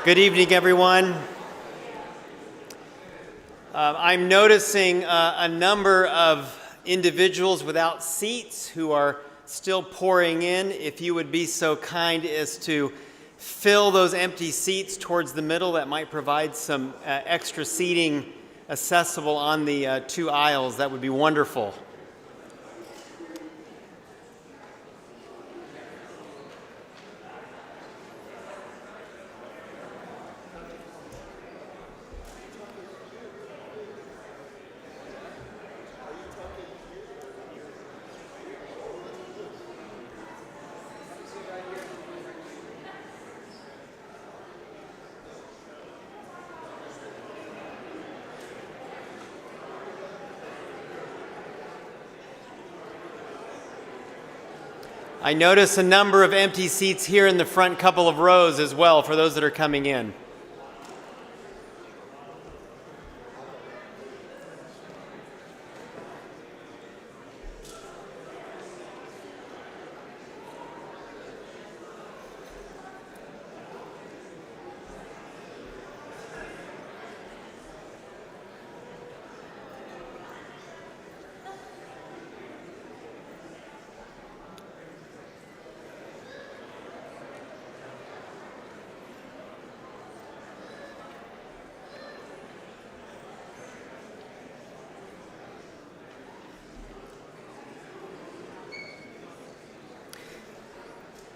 Good evening, everyone. I'm noticing a number of individuals without seats who are still pouring in. If you would be so kind as to fill those empty seats towards the middle, that might provide some extra seating accessible on the two aisles. That would be wonderful. I notice a number of empty seats here in the front couple of rows as well for those that are coming in.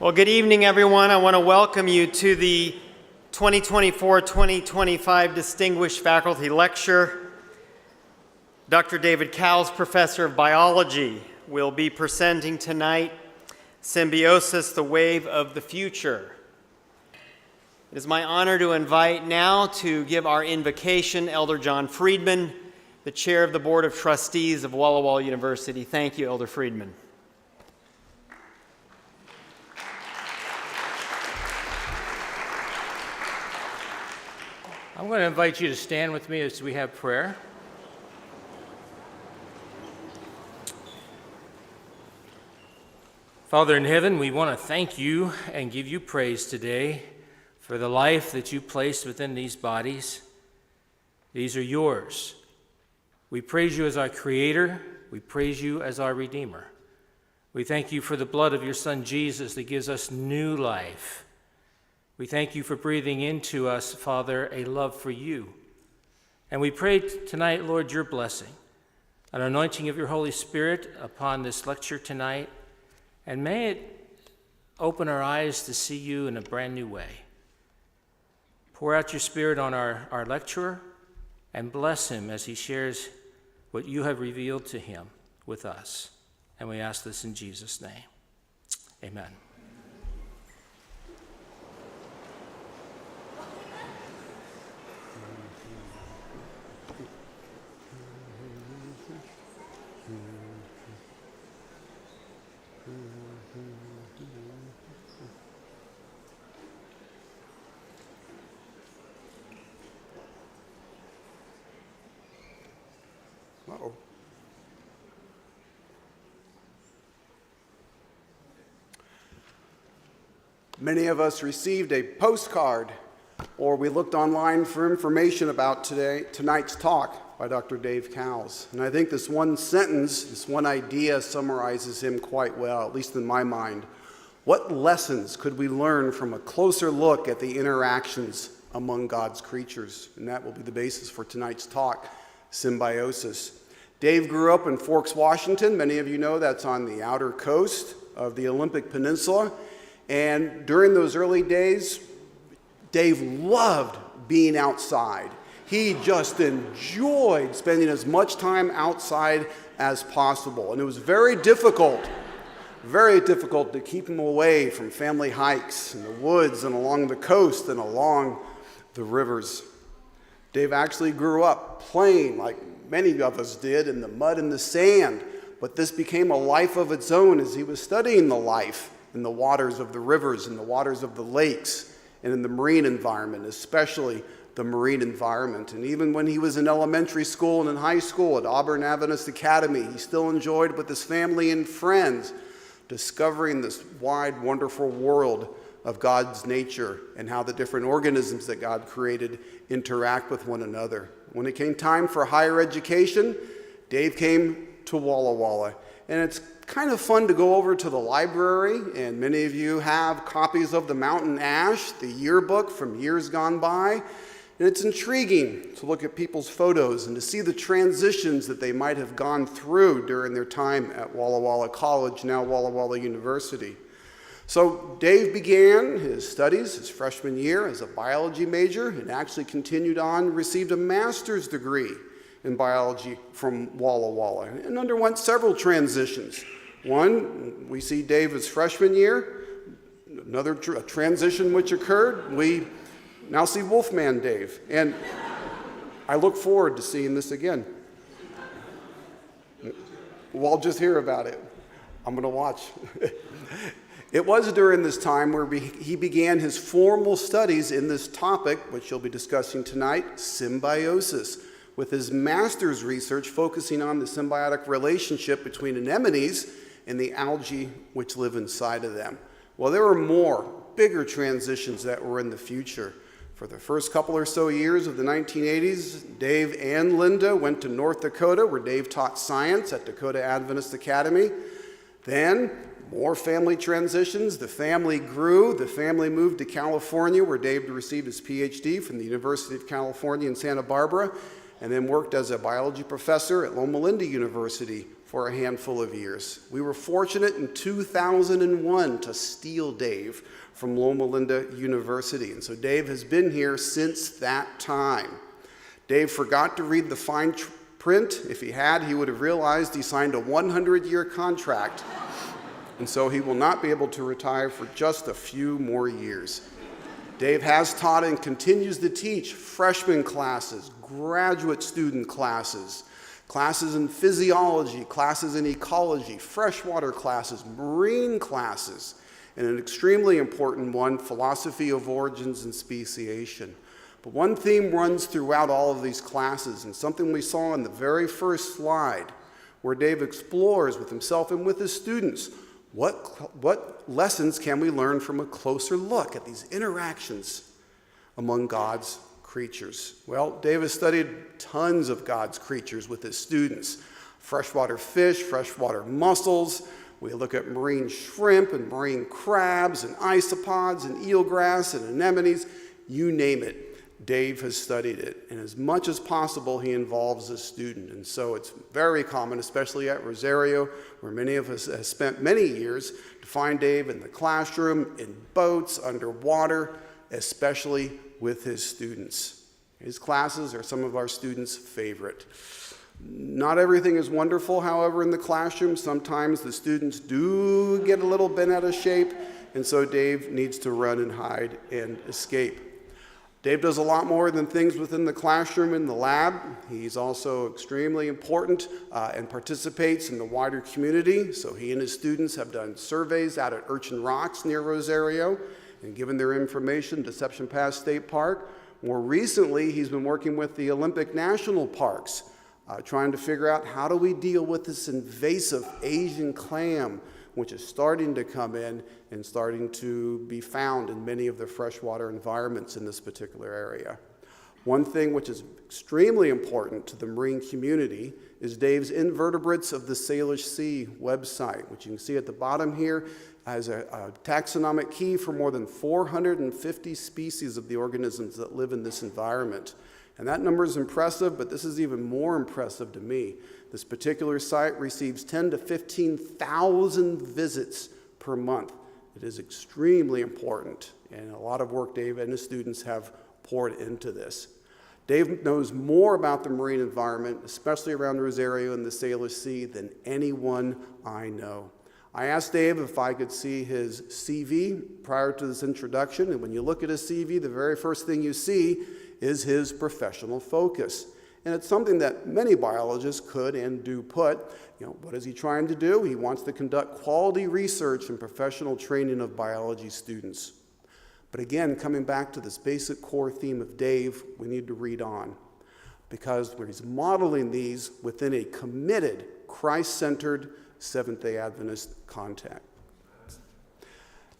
Well, good evening, everyone. I want to welcome you to the 2024-2025 Distinguished Faculty Lecture. Dr. David Cowles, Professor of Biology, will be presenting tonight, Symbiosis, the Wave of the Future. It is my honor to invite now to give our invocation Elder John Friedman, the Chair of the Board of Trustees of Walla Walla University. Thank you, Elder Friedman. I'm going to invite you to stand with me as we have prayer. Father in heaven, we want to thank you and give you praise today for the life that you placed within these bodies. These are yours. We praise you as our Creator. We praise you as our Redeemer. We thank you for the blood of your Son Jesus that gives us new life. We thank you for breathing into us, Father, a love for you. And we pray tonight, Lord, your blessing, an anointing of your Holy Spirit upon this lecture tonight, and may it open our eyes to see you in a brand new way. Pour out your Spirit on our lecturer and bless him as he shares what you have revealed to him with us. And we ask this in Jesus' name. Amen. Uh-oh. Many of us received a postcard, or we looked online for information about tonight's talk by Dr. Dave Cowles. And I think this one sentence, this one idea summarizes him quite well, at least in my mind. What lessons could we learn from a closer look at the interactions among God's creatures? And that will be the basis for tonight's talk, Symbiosis. Dave grew up in Forks, Washington. Many of you know that's on the outer coast of the Olympic Peninsula. And during those early days, Dave loved being outside. He just enjoyed spending as much time outside as possible. And it was very difficult to keep him away from family hikes in the woods and along the coast and along the rivers. Dave actually grew up playing, like many of us did, in the mud and the sand. But this became a life of its own as he was studying the life in the waters of the rivers, in the waters of the lakes, and in the marine environment, especially the marine environment. And even when he was in elementary school and in high school at Auburn Adventist Academy, he still enjoyed with his family and friends discovering this wide, wonderful world of God's nature and how the different organisms that God created interact with one another. When it came time for higher education, Dave came to Walla Walla. And it's kind of fun to go over to the library, and many of you have copies of the Mountain Ash, the yearbook from years gone by. And it's intriguing to look at people's photos and to see the transitions that they might have gone through during their time at Walla Walla College, now Walla Walla University. So Dave began his studies his freshman year as a biology major and actually continued on, received a master's degree in biology from Walla Walla and underwent several transitions. One, we see Dave as freshman year. Another transition which occurred, we now see Wolfman Dave. And I look forward to seeing this again. We'll all just hear about it. I'm going to watch. It was during this time where he began his formal studies in this topic, which you'll be discussing tonight, symbiosis, with his master's research focusing on the symbiotic relationship between anemones and the algae which live inside of them. Well, there were more, bigger transitions that were in the future. For the first couple or so years of the 1980s, Dave and Linda went to North Dakota, where Dave taught science at Dakota Adventist Academy. Then, more family transitions. The family grew. The family moved to California, where Dave received his PhD from the University of California in Santa Barbara, and then worked as a biology professor at Loma Linda University for a handful of years. We were fortunate in 2001 to steal Dave from Loma Linda University, and so Dave has been here since that time. Dave forgot to read the fine print. If he had, he would have realized he signed a 100-year contract, and so he will not be able to retire for just a few more years. Dave has taught and continues to teach freshman classes, graduate student classes, classes in physiology, classes in ecology, freshwater classes, marine classes, and an extremely important one, philosophy of origins and speciation. But one theme runs throughout all of these classes, and something we saw in the very first slide, where Dave explores with himself and with his students, what lessons can we learn from a closer look at these interactions among God's creatures? Well, Dave has studied tons of God's creatures with his students. Freshwater fish, freshwater mussels. We look at marine shrimp and marine crabs and isopods and eelgrass and anemones. You name it. Dave has studied it, and as much as possible, he involves a student. And so it's very common, especially at Rosario, where many of us have spent many years, to find Dave in the classroom, in boats, underwater, especially with his students. His classes are some of our students' favorite. Not everything is wonderful, however, in the classroom. Sometimes the students do get a little bent out of shape, and so Dave needs to run and hide and escape. Dave does a lot more than things within the classroom and the lab. He's also extremely important and participates in the wider community. So he and his students have done surveys out at Urchin Rocks near Rosario and given their information to Deception Pass State Park. More recently, he's been working with the Olympic National Parks, trying to figure out how do we deal with this invasive Asian clam, which is starting to come in and starting to be found in many of the freshwater environments in this particular area. One thing which is extremely important to the marine community is Dave's Invertebrates of the Salish Sea website, which you can see at the bottom here has a taxonomic key for more than 450 species of the organisms that live in this environment. And that number is impressive, but this is even more impressive to me. This particular site receives 10 to 15,000 visits per month. It is extremely important, and a lot of work Dave and his students have poured into this. Dave knows more about the marine environment, especially around Rosario and the Salish Sea, than anyone I know. I asked Dave if I could see his CV prior to this introduction, and when you look at his CV, the very first thing you see is his professional focus. And it's something that many biologists could and do put. What is he trying to do? He wants to conduct quality research and professional training of biology students. But again, coming back to this basic core theme of Dave, we need to read on, because he's modeling these within a committed, Christ-centered Seventh-day Adventist context.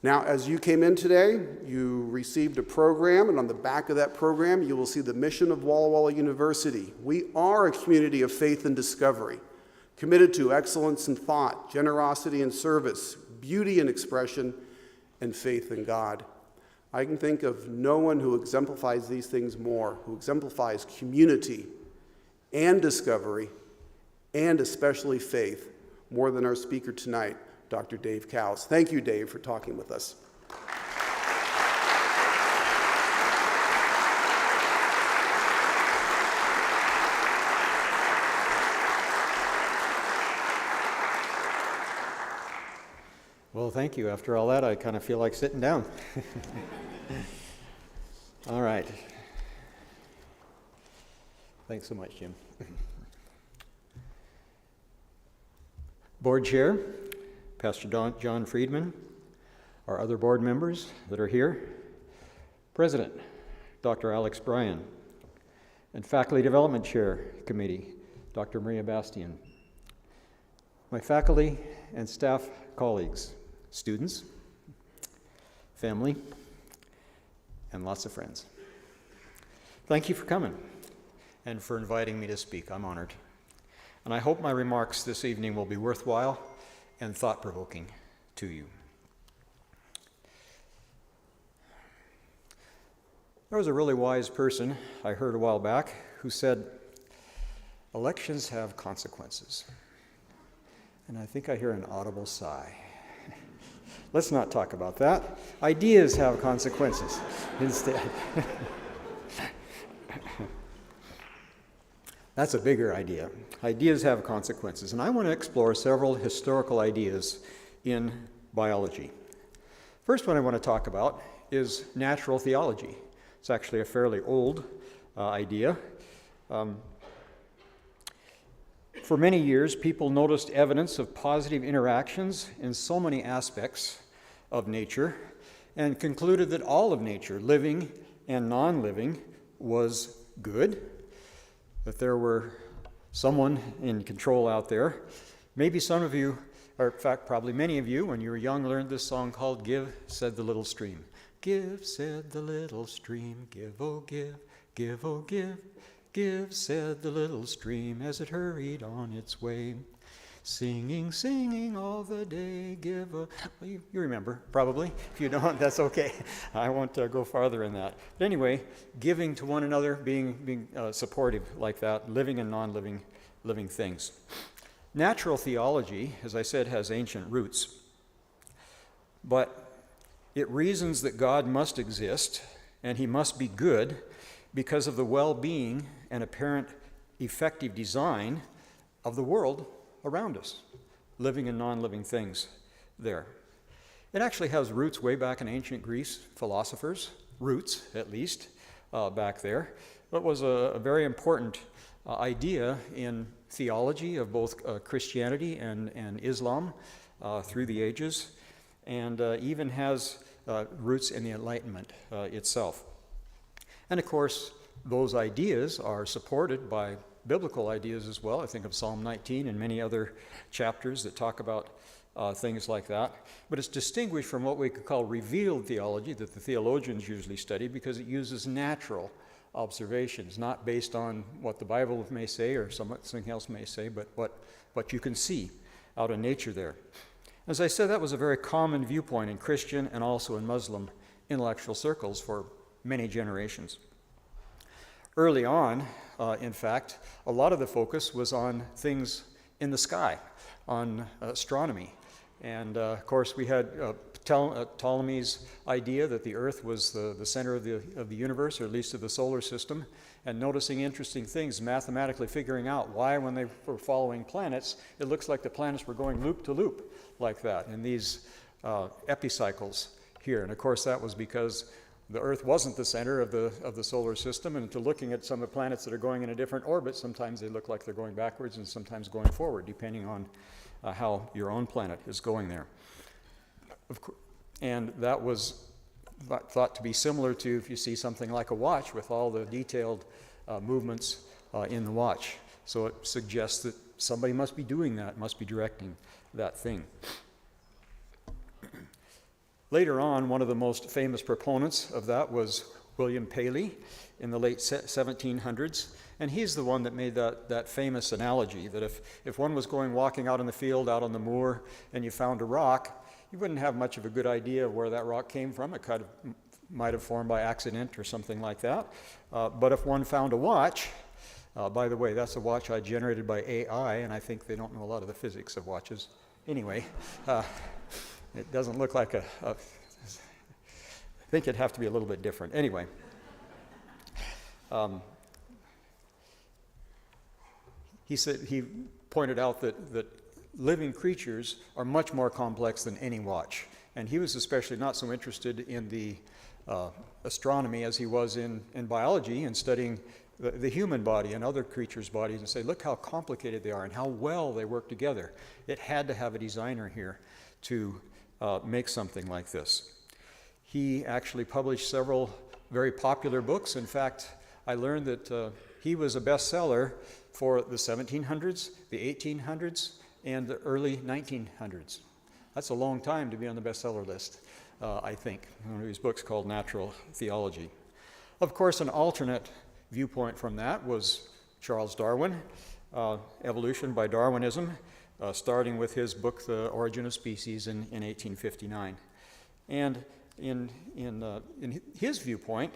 Now, as you came in today, you received a program, and on the back of that program, you will see the mission of Walla Walla University. We are a community of faith and discovery, committed to excellence in thought, generosity in service, beauty in expression, and faith in God. I can think of no one who exemplifies these things more, who exemplifies community and discovery, and especially faith, more than our speaker tonight, Dr. Dave Cowles. Thank you, Dave, for talking with us. Well, thank you. After all that, I kind of feel like sitting down. All right. Thanks so much, Jim. Board Chair, Pastor John Friedman, our other board members that are here, President, Dr. Alex Bryan, and Faculty Development Chair Committee, Dr. Maria Bastian, my faculty and staff colleagues, students, family, and lots of friends. Thank you for coming and for inviting me to speak. I'm honored. And I hope my remarks this evening will be worthwhile and thought-provoking to you. There was a really wise person I heard a while back who said, "Elections have consequences." And I think I hear an audible sigh. Let's not talk about that. Ideas have consequences instead. That's a bigger idea. Ideas have consequences, and I want to explore several historical ideas in biology. First one I want to talk about is natural theology. It's actually a fairly old idea. For many years, people noticed evidence of positive interactions in so many aspects of nature and concluded that all of nature, living and non-living, was good, that there were someone in control out there. Maybe some of you, or in fact probably many of you, when you were young, learned this song called "Give, Said the Little Stream." Give, said the little stream, give, oh give, give, oh give. Give, said the little stream as it hurried on its way. Singing, singing all the day, give a... Well, you remember, probably. If you don't, that's okay. I won't go farther in that. But anyway, giving to one another, being supportive like that, living and non-living living things. Natural theology, as I said, has ancient roots. But it reasons that God must exist and he must be good because of the well-being and apparent effective design of the world around us, living and non-living things there. It actually has roots way back in ancient Greece, philosophers, roots at least, back there. It was a very important idea in theology of both Christianity and Islam through the ages, and even has roots in the Enlightenment itself. And of course, those ideas are supported by biblical ideas as well. I think of Psalm 19 and many other chapters that talk about things like that. But it's distinguished from what we could call revealed theology that the theologians usually study because it uses natural observations, not based on what the Bible may say or something else may say, but what you can see out in nature there. As I said, that was a very common viewpoint in Christian and also in Muslim intellectual circles for many generations. Early on, in fact, a lot of the focus was on things in the sky, on astronomy. And of course, we had Ptolemy's idea that the Earth was the center of the universe, or at least of the solar system, and noticing interesting things, mathematically figuring out why, when they were following planets, it looks like the planets were going loop to loop like that in these epicycles here. And of course, that was because the Earth wasn't the center of the solar system, and to looking at some of the planets that are going in a different orbit, sometimes they look like they're going backwards and sometimes going forward, depending on how your own planet is going there. And that was thought to be similar to if you see something like a watch with all the detailed movements in the watch. So it suggests that somebody must be doing that, must be directing that thing. Later on, one of the most famous proponents of that was William Paley in the late 1700s, and he's the one that made that famous analogy that if one was walking out in the field, out on the moor, and you found a rock, you wouldn't have much of a good idea of where that rock came from. It might have formed by accident or something like that. But if one found a watch, by the way, that's a watch I generated by AI, and I think they don't know a lot of the physics of watches. Anyway, it doesn't look like I think it'd have to be a little bit different. Anyway, he pointed out that living creatures are much more complex than any watch. And he was especially not so interested in the astronomy as he was in biology and studying the human body and other creatures' bodies and say, look how complicated they are and how well they work together. It had to have a designer here to make something like this. He actually published several very popular books. In fact, I learned that he was a bestseller for the 1700s, the 1800s, and the early 1900s. That's a long time to be on the bestseller list, I think. One of his books called Natural Theology. Of course, an alternate viewpoint from that was Charles Darwin, Evolution by Darwinism, starting with his book, The Origin of Species, in 1859. And in his viewpoint,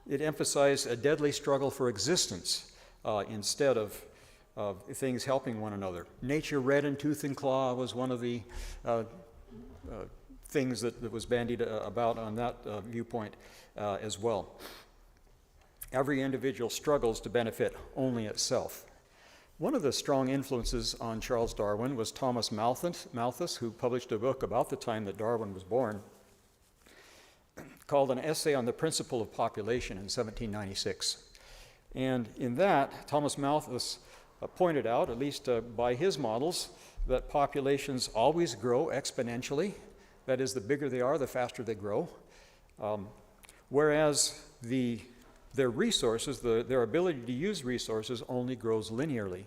it emphasized a deadly struggle for existence instead of things helping one another. Nature red in tooth and claw was one of the things that was bandied about on that viewpoint as well. Every individual struggles to benefit only itself. One of the strong influences on Charles Darwin was Thomas Malthus, who published a book about the time that Darwin was born, called An Essay on the Principle of Population in 1796. And in that, Thomas Malthus pointed out, at least by his models, that populations always grow exponentially. That is, the bigger they are, the faster they grow. Whereas their resources, their ability to use resources, only grows linearly.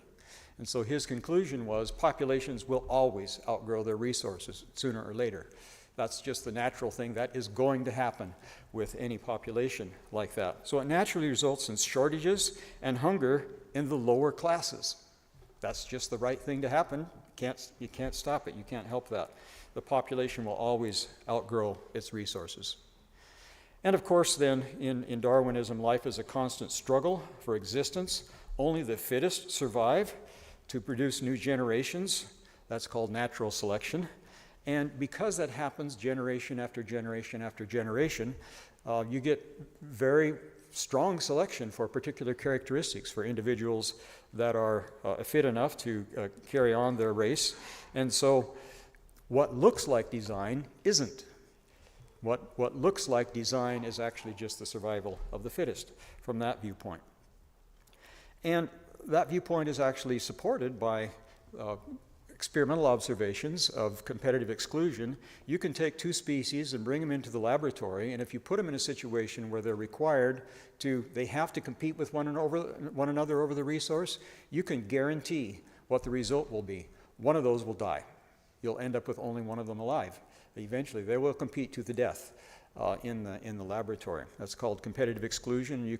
And so his conclusion was populations will always outgrow their resources sooner or later. That's just the natural thing that is going to happen with any population like that. So it naturally results in shortages and hunger in the lower classes. That's just the right thing to happen. You can't stop it. You can't help that. The population will always outgrow its resources. And of course, then, in Darwinism, life is a constant struggle for existence. Only the fittest survive to produce new generations. That's called natural selection. And because that happens generation after generation after generation, you get very strong selection for particular characteristics for individuals that are fit enough to carry on their race. And so what looks like design isn't. What looks like design is actually just the survival of the fittest from that viewpoint. And that viewpoint is actually supported by experimental observations of competitive exclusion. You can take two species and bring them into the laboratory, and if you put them in a situation where they have to compete with one another over the resource, you can guarantee what the result will be. One of those will die. You'll end up with only one of them alive. Eventually, they will compete to the death in the laboratory. That's called competitive exclusion. You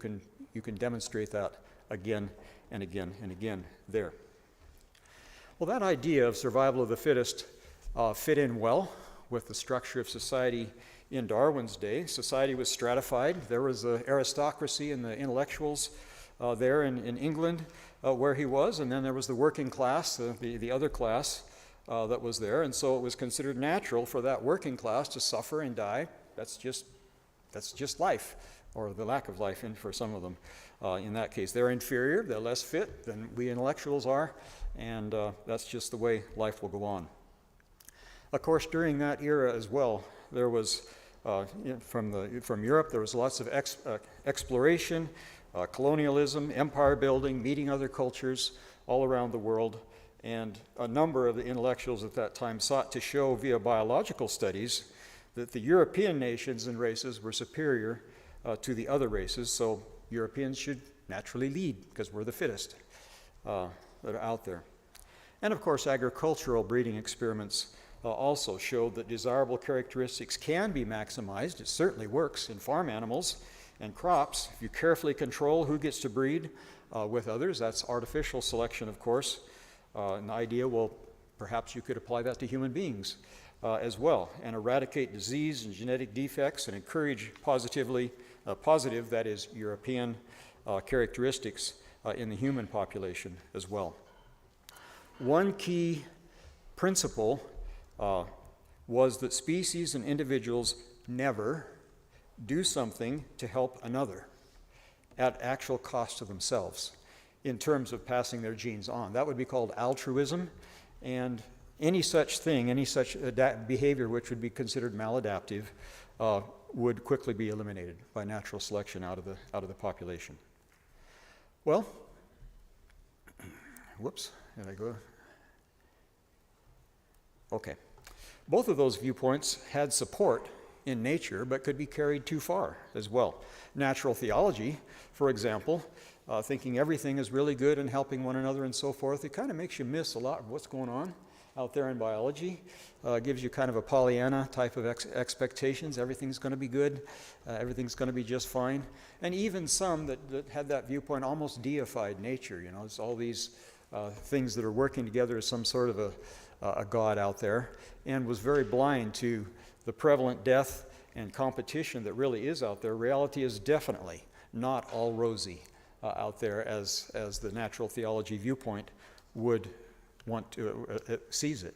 can demonstrate that again and again and again there. Well, that idea of survival of the fittest fit in well with the structure of society in Darwin's day. Society was stratified. There was the aristocracy and the intellectuals there in England where he was, and then there was the working class, the other class that was there, and so it was considered natural for that working class to suffer and die. That's just life, or the lack of life for some of them. In that case, they're inferior, they're less fit than we intellectuals are, and that's just the way life will go on. Of course, during that era as well, there was, from Europe, there was lots of exploration, colonialism, empire building, meeting other cultures all around the world, and a number of the intellectuals at that time sought to show via biological studies that the European nations and races were superior to the other races, so Europeans should naturally lead because we're the fittest that are out there. And of course, agricultural breeding experiments also showed that desirable characteristics can be maximized. It certainly works in farm animals and crops. If you carefully control who gets to breed with others, that's artificial selection, of course. An idea, well, perhaps you could apply that to human beings as well, and eradicate disease and genetic defects and encourage positive, that is, European characteristics in the human population as well. One key principle was that species and individuals never do something to help another at actual cost to themselves in terms of passing their genes on. That would be called altruism, and any such thing, any such behavior which would be considered maladaptive would quickly be eliminated by natural selection out of the population. Well, whoops, did I go? Okay. Both of those viewpoints had support in nature, but could be carried too far as well. Natural theology, for example, thinking everything is really good and helping one another and so forth, it kind of makes you miss a lot of what's going on out there in biology. Gives you kind of a Pollyanna type of expectations. Everything's going to be good. Everything's going to be just fine. And even some that had that viewpoint almost deified nature. You know, it's all these things that are working together as some sort of a god out there, and was very blind to the prevalent death and competition that really is out there. Reality is definitely not all rosy out there as the natural theology viewpoint would want to sees it.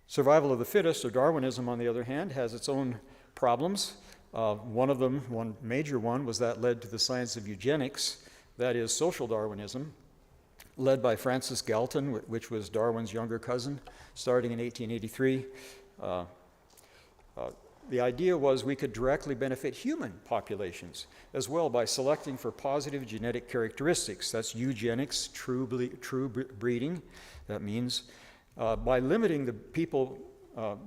Survival of the fittest, or Darwinism, on the other hand, has its own problems. One major one was that led to the science of eugenics, that is social Darwinism, led by Francis Galton, which was Darwin's younger cousin, starting in 1883. The idea was we could directly benefit human populations as well by selecting for positive genetic characteristics. That's eugenics, true breeding. That means by limiting the people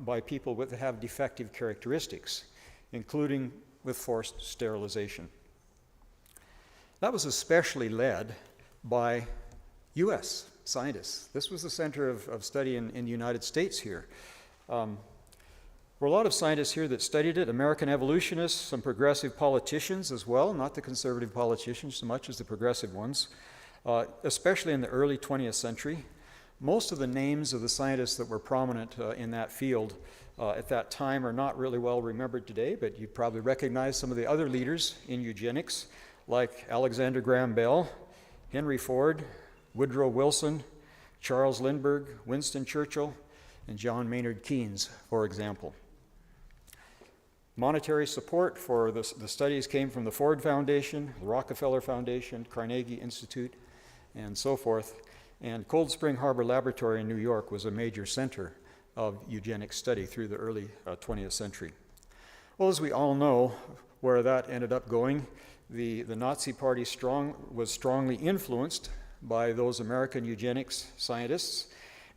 by people that have defective characteristics, including with forced sterilization. That was especially led by U.S. scientists. This was the center of study in the United States here. There were a lot of scientists here that studied it, American evolutionists, some progressive politicians as well, not the conservative politicians so much as the progressive ones, especially in the early 20th century. Most of the names of the scientists that were prominent in that field at that time are not really well remembered today, but you probably recognize some of the other leaders in eugenics, like Alexander Graham Bell, Henry Ford, Woodrow Wilson, Charles Lindbergh, Winston Churchill, and John Maynard Keynes, for example. Monetary support for the studies came from the Ford Foundation, the Rockefeller Foundation, Carnegie Institute, and so forth. And Cold Spring Harbor Laboratory in New York was a major center of eugenics study through the early 20th century. Well, as we all know, where that ended up going, the Nazi Party was strongly influenced by those American eugenics scientists,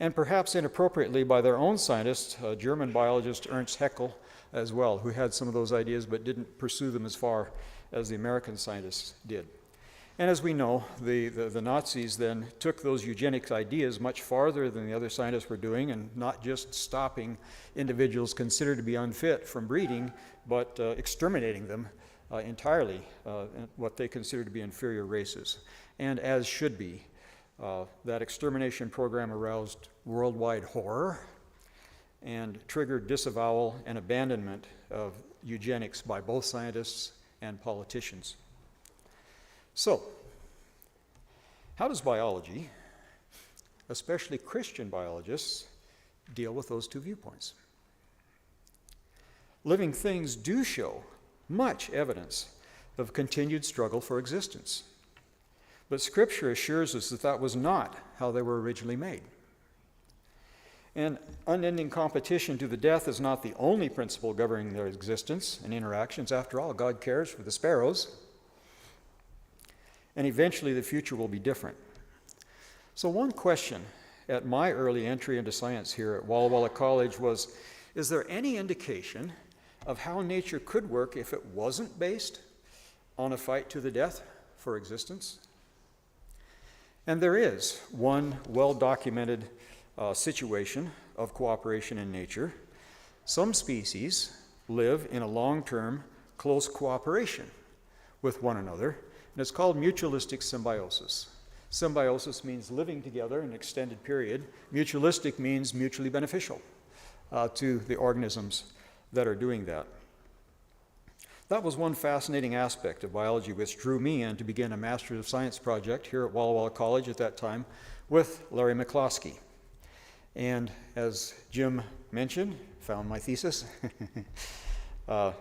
and perhaps inappropriately by their own scientists, German biologist Ernst Haeckel as well, who had some of those ideas but didn't pursue them as far as the American scientists did. And as we know, the Nazis then took those eugenics ideas much farther than the other scientists were doing, and not just stopping individuals considered to be unfit from breeding, but exterminating them entirely, what they considered to be inferior races, and as should be. That extermination program aroused worldwide horror and triggered disavowal and abandonment of eugenics by both scientists and politicians. So, how does biology, especially Christian biologists, deal with those two viewpoints? Living things do show much evidence of continued struggle for existence. But Scripture assures us that that was not how they were originally made. And unending competition to the death is not the only principle governing their existence and interactions. After all, God cares for the sparrows. And eventually the future will be different. So one question at my early entry into science here at Walla Walla College was, is there any indication of how nature could work if it wasn't based on a fight to the death for existence? And there is one well-documented situation of cooperation in nature. Some species live in a long-term close cooperation with one another, and it's called mutualistic symbiosis. Symbiosis means living together an extended period. Mutualistic means mutually beneficial to the organisms that are doing that. That was one fascinating aspect of biology which drew me in to begin a Master's of Science project here at Walla Walla College at that time with Larry McCloskey. And as Jim mentioned, found my thesis, I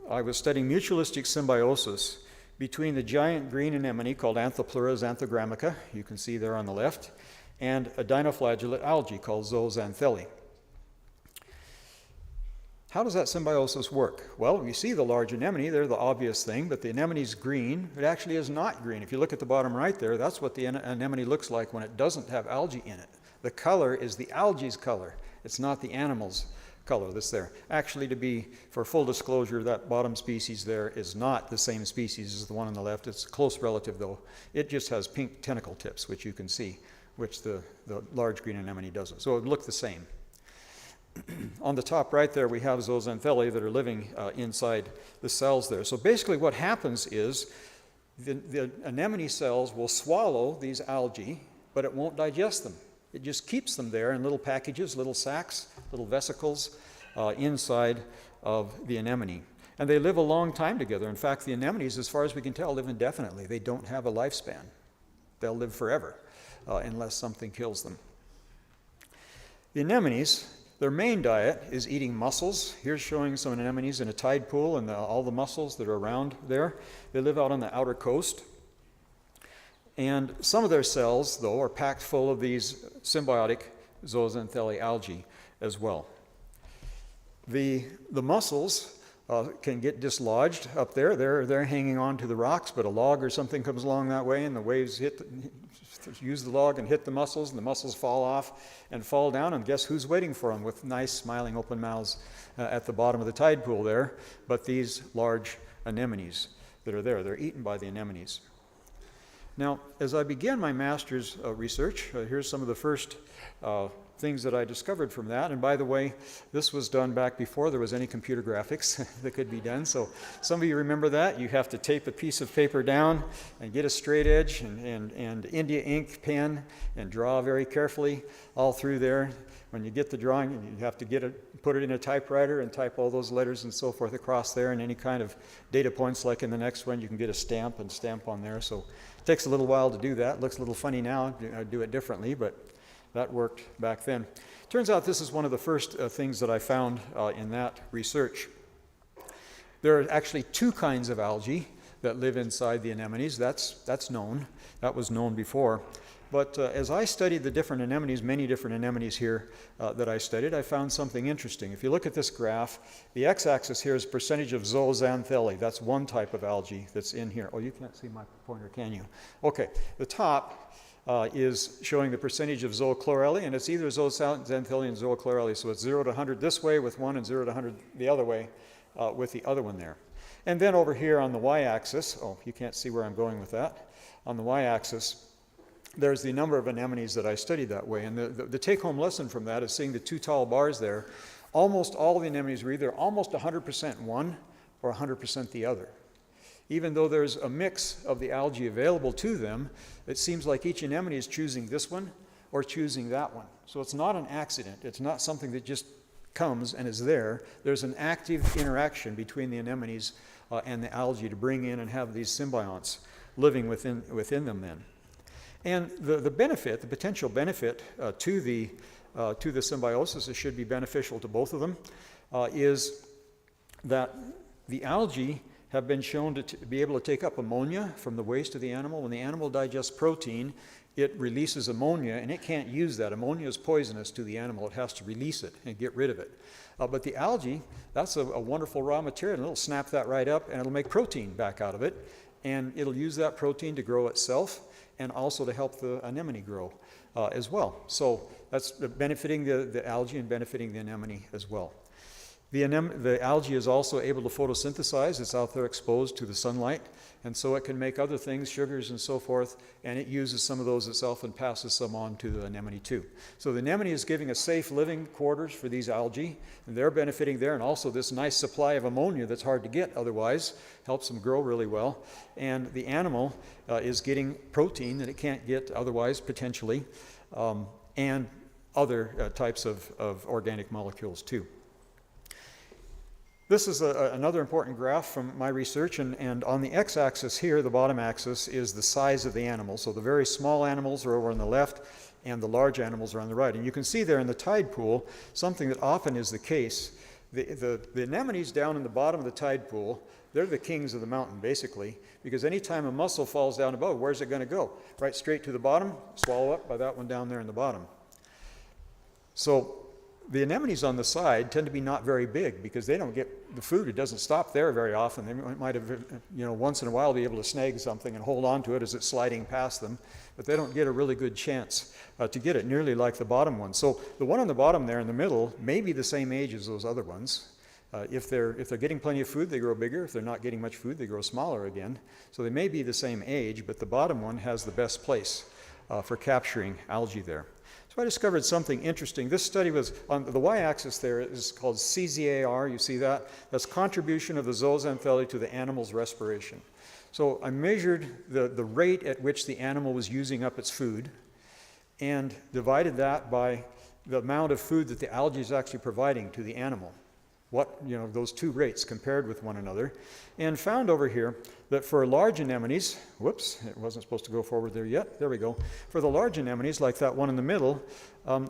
was studying mutualistic symbiosis between the giant green anemone called Anthopleura xanthogrammica, you can see there on the left, and a dinoflagellate algae called zooxanthellae. How does that symbiosis work? Well, you see the large anemone, they're the obvious thing, but the anemone's green. It actually is not green. If you look at the bottom right there, that's what the anemone looks like when it doesn't have algae in it. The color is the algae's color. It's not the animal's color that's there. Actually, for full disclosure, that bottom species there is not the same species as the one on the left. It's a close relative, though. It just has pink tentacle tips, which you can see, which the large green anemone doesn't. So it would look the same. On the top right there, we have zooxanthellae that are living inside the cells there. So basically what happens is the anemone cells will swallow these algae, but it won't digest them. It just keeps them there in little packages, little sacs, little vesicles inside of the anemone. And they live a long time together. In fact, the anemones, as far as we can tell, live indefinitely. They don't have a lifespan. They'll live forever unless something kills them. The anemones, their main diet is eating mussels. Here's showing some anemones in a tide pool and all the mussels that are around there. They live out on the outer coast. And some of their cells, though, are packed full of these symbiotic zooxanthellae algae as well. The mussels can get dislodged up there. They're hanging on to the rocks, but a log or something comes along that way, and the waves use the log and hit the mussels, and the mussels fall off and fall down, and guess who's waiting for them with nice, smiling, open mouths at the bottom of the tide pool there? But these large anemones that are there. They're eaten by the anemones. Now, as I began my master's research, here's some of the first things that I discovered from that. And by the way, this was done back before there was any computer graphics that could be done. So some of you remember that. You have to tape a piece of paper down and get a straight edge and India ink pen and draw very carefully all through there. When you get the drawing, you have to put it in a typewriter and type all those letters and so forth across there, and any kind of data points like in the next one, you can get a stamp and stamp on there. So it takes a little while to do that. It looks a little funny now. I do it differently, but that worked back then. Turns out this is one of the first things that I found in that research. There are actually two kinds of algae that live inside the anemones. That's known. That was known before. But as I studied the different anemones, many different anemones here that I studied, I found something interesting. If you look at this graph, the x-axis here is percentage of zooxanthellae. That's one type of algae that's in here. Oh, you can't see my pointer, can you? Okay, the top is showing the percentage of zoochlorella, and it's either zooxanthellae and zoochlorella, so it's 0 to 100 this way with one and 0 to 100 the other way with the other one there. And then over here on the y-axis, oh, you can't see where I'm going with that. On the y-axis, there's the number of anemones that I studied that way. And the take-home lesson from that is seeing the two tall bars there. Almost all the anemones are either almost 100% one or 100% the other. Even though there's a mix of the algae available to them, it seems like each anemone is choosing this one or choosing that one. So it's not an accident. It's not something that just comes and is there. There's an active interaction between the anemones and the algae to bring in and have these symbionts living within them then. And the benefit, the potential benefit to the symbiosis, it should be beneficial to both of them, is that the algae have been shown to be able to take up ammonia from the waste of the animal. When the animal digests protein, it releases ammonia, and it can't use that. Ammonia is poisonous to the animal. It has to release it and get rid of it. But the algae, that's a wonderful raw material, and it'll snap that right up, and it'll make protein back out of it, and it'll use that protein to grow itself and also to help the anemone grow as well. So that's benefiting the algae and benefiting the anemone as well. The algae is also able to photosynthesize. It's out there exposed to the sunlight, and so it can make other things, sugars and so forth, and it uses some of those itself and passes some on to the anemone too. So the anemone is giving a safe living quarters for these algae, and they're benefiting there, and also this nice supply of ammonia that's hard to get otherwise helps them grow really well. And the animal is getting protein that it can't get otherwise, potentially, and other types of organic molecules too. This is another important graph from my research, and on the x-axis here, the bottom axis, is the size of the animal. So the very small animals are over on the left, and the large animals are on the right. And you can see there in the tide pool, something that often is the case. The anemones down in the bottom of the tide pool, they're the kings of the mountain, basically, because anytime a mussel falls down above, where's it going to go? Right straight to the bottom, swallow up by that one down there in the bottom. So the anemones on the side tend to be not very big because they don't get the food. It doesn't stop there very often. They might have, once in a while be able to snag something and hold on to it as it's sliding past them, but they don't get a really good chance to get it nearly like the bottom one. So the one on the bottom there in the middle may be the same age as those other ones. If they're getting plenty of food, they grow bigger. If they're not getting much food, they grow smaller again. So they may be the same age, but the bottom one has the best place for capturing algae there. So I discovered something interesting. This study was on the y-axis there is called CZAR. You see that? That's contribution of the zooxanthellae to the animal's respiration. So I measured the rate at which the animal was using up its food and divided that by the amount of food that the algae is actually providing to the animal. Those two rates compared with one another, and found over here that for large anemones, whoops, it wasn't supposed to go forward there yet, there we go. For the large anemones, like that one in the middle,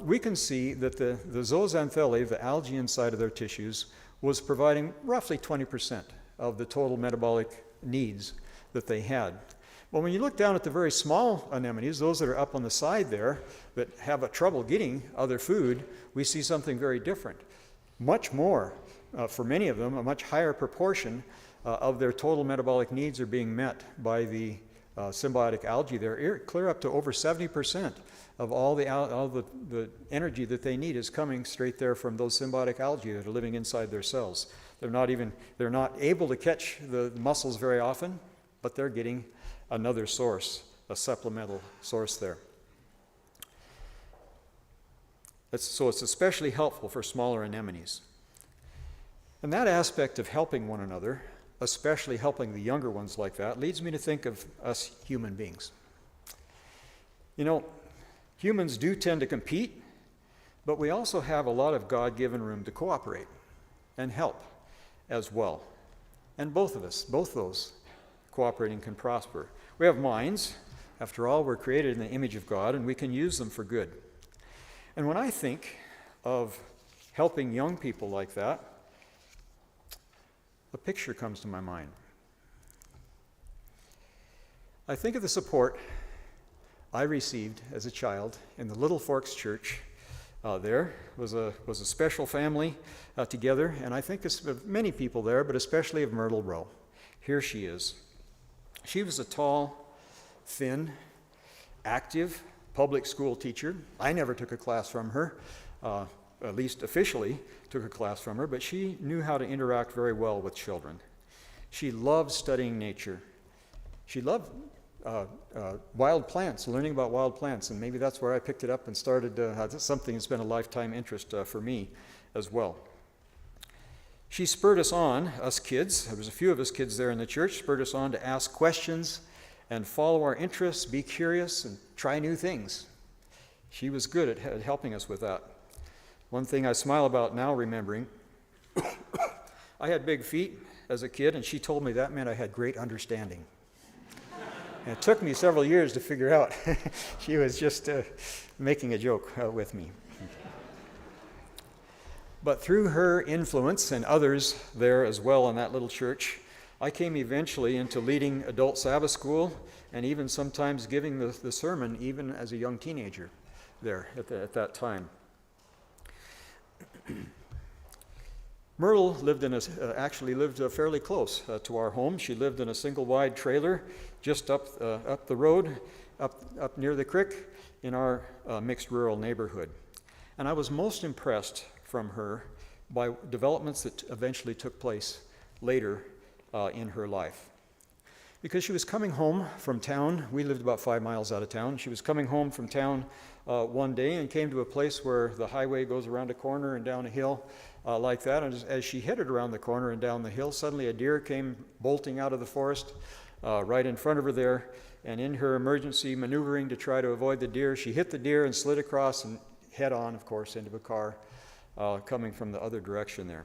we can see that the zooxanthellae, the algae inside of their tissues, was providing roughly 20% of the total metabolic needs that they had. Well, when you look down at the very small anemones, those that are up on the side there, that have trouble getting other food, we see something very different. Much more. For many of them, a much higher proportion of their total metabolic needs are being met by the symbiotic algae there, clear up to over 70% of all the energy that they need is coming straight there from those symbiotic algae that are living inside their cells. They're not able to catch the mussels very often, but they're getting another source, a supplemental source there. So it's especially helpful for smaller anemones. And that aspect of helping one another, especially helping the younger ones like that, leads me to think of us human beings. Humans do tend to compete, but we also have a lot of God-given room to cooperate and help as well. And both those cooperating can prosper. We have minds. After all, we're created in the image of God, and we can use them for good. And when I think of helping young people like that, a picture comes to my mind. I think of the support I received as a child in the Little Forks Church. There was a special family together, and I think of many people there, but especially of Myrtle Rowe. Here she is. She was a tall, thin, active public school teacher. I never took a class from her, at least officially took a class from her, but she knew how to interact very well with children. She loved studying nature. She loved wild plants, learning about wild plants, and maybe that's where I picked it up and started. Something that's been a lifetime interest for me as well. She spurred us on, us kids, there was a few of us kids there in the church, spurred us on to ask questions and follow our interests, be curious, and try new things. She was good at helping us with that. One thing I smile about now, remembering, I had big feet as a kid, and she told me that meant I had great understanding. And it took me several years to figure out she was just making a joke with me. But through her influence and others there as well in that little church, I came eventually into leading adult Sabbath school and even sometimes giving the sermon even as a young teenager there at that time. Myrtle actually lived fairly close to our home. She lived in a single-wide trailer just up the road, up near the creek in our mixed rural neighborhood. And I was most impressed from her by developments that eventually took place later in her life. Because she was coming home from town, we lived about 5 miles out of town. She was coming home from town one day and came to a place where the highway goes around a corner and down a hill like that. And as she headed around the corner and down the hill, suddenly a deer came bolting out of the forest right in front of her there. And in her emergency maneuvering to try to avoid the deer, she hit the deer and slid across and head on, of course, into a car coming from the other direction there.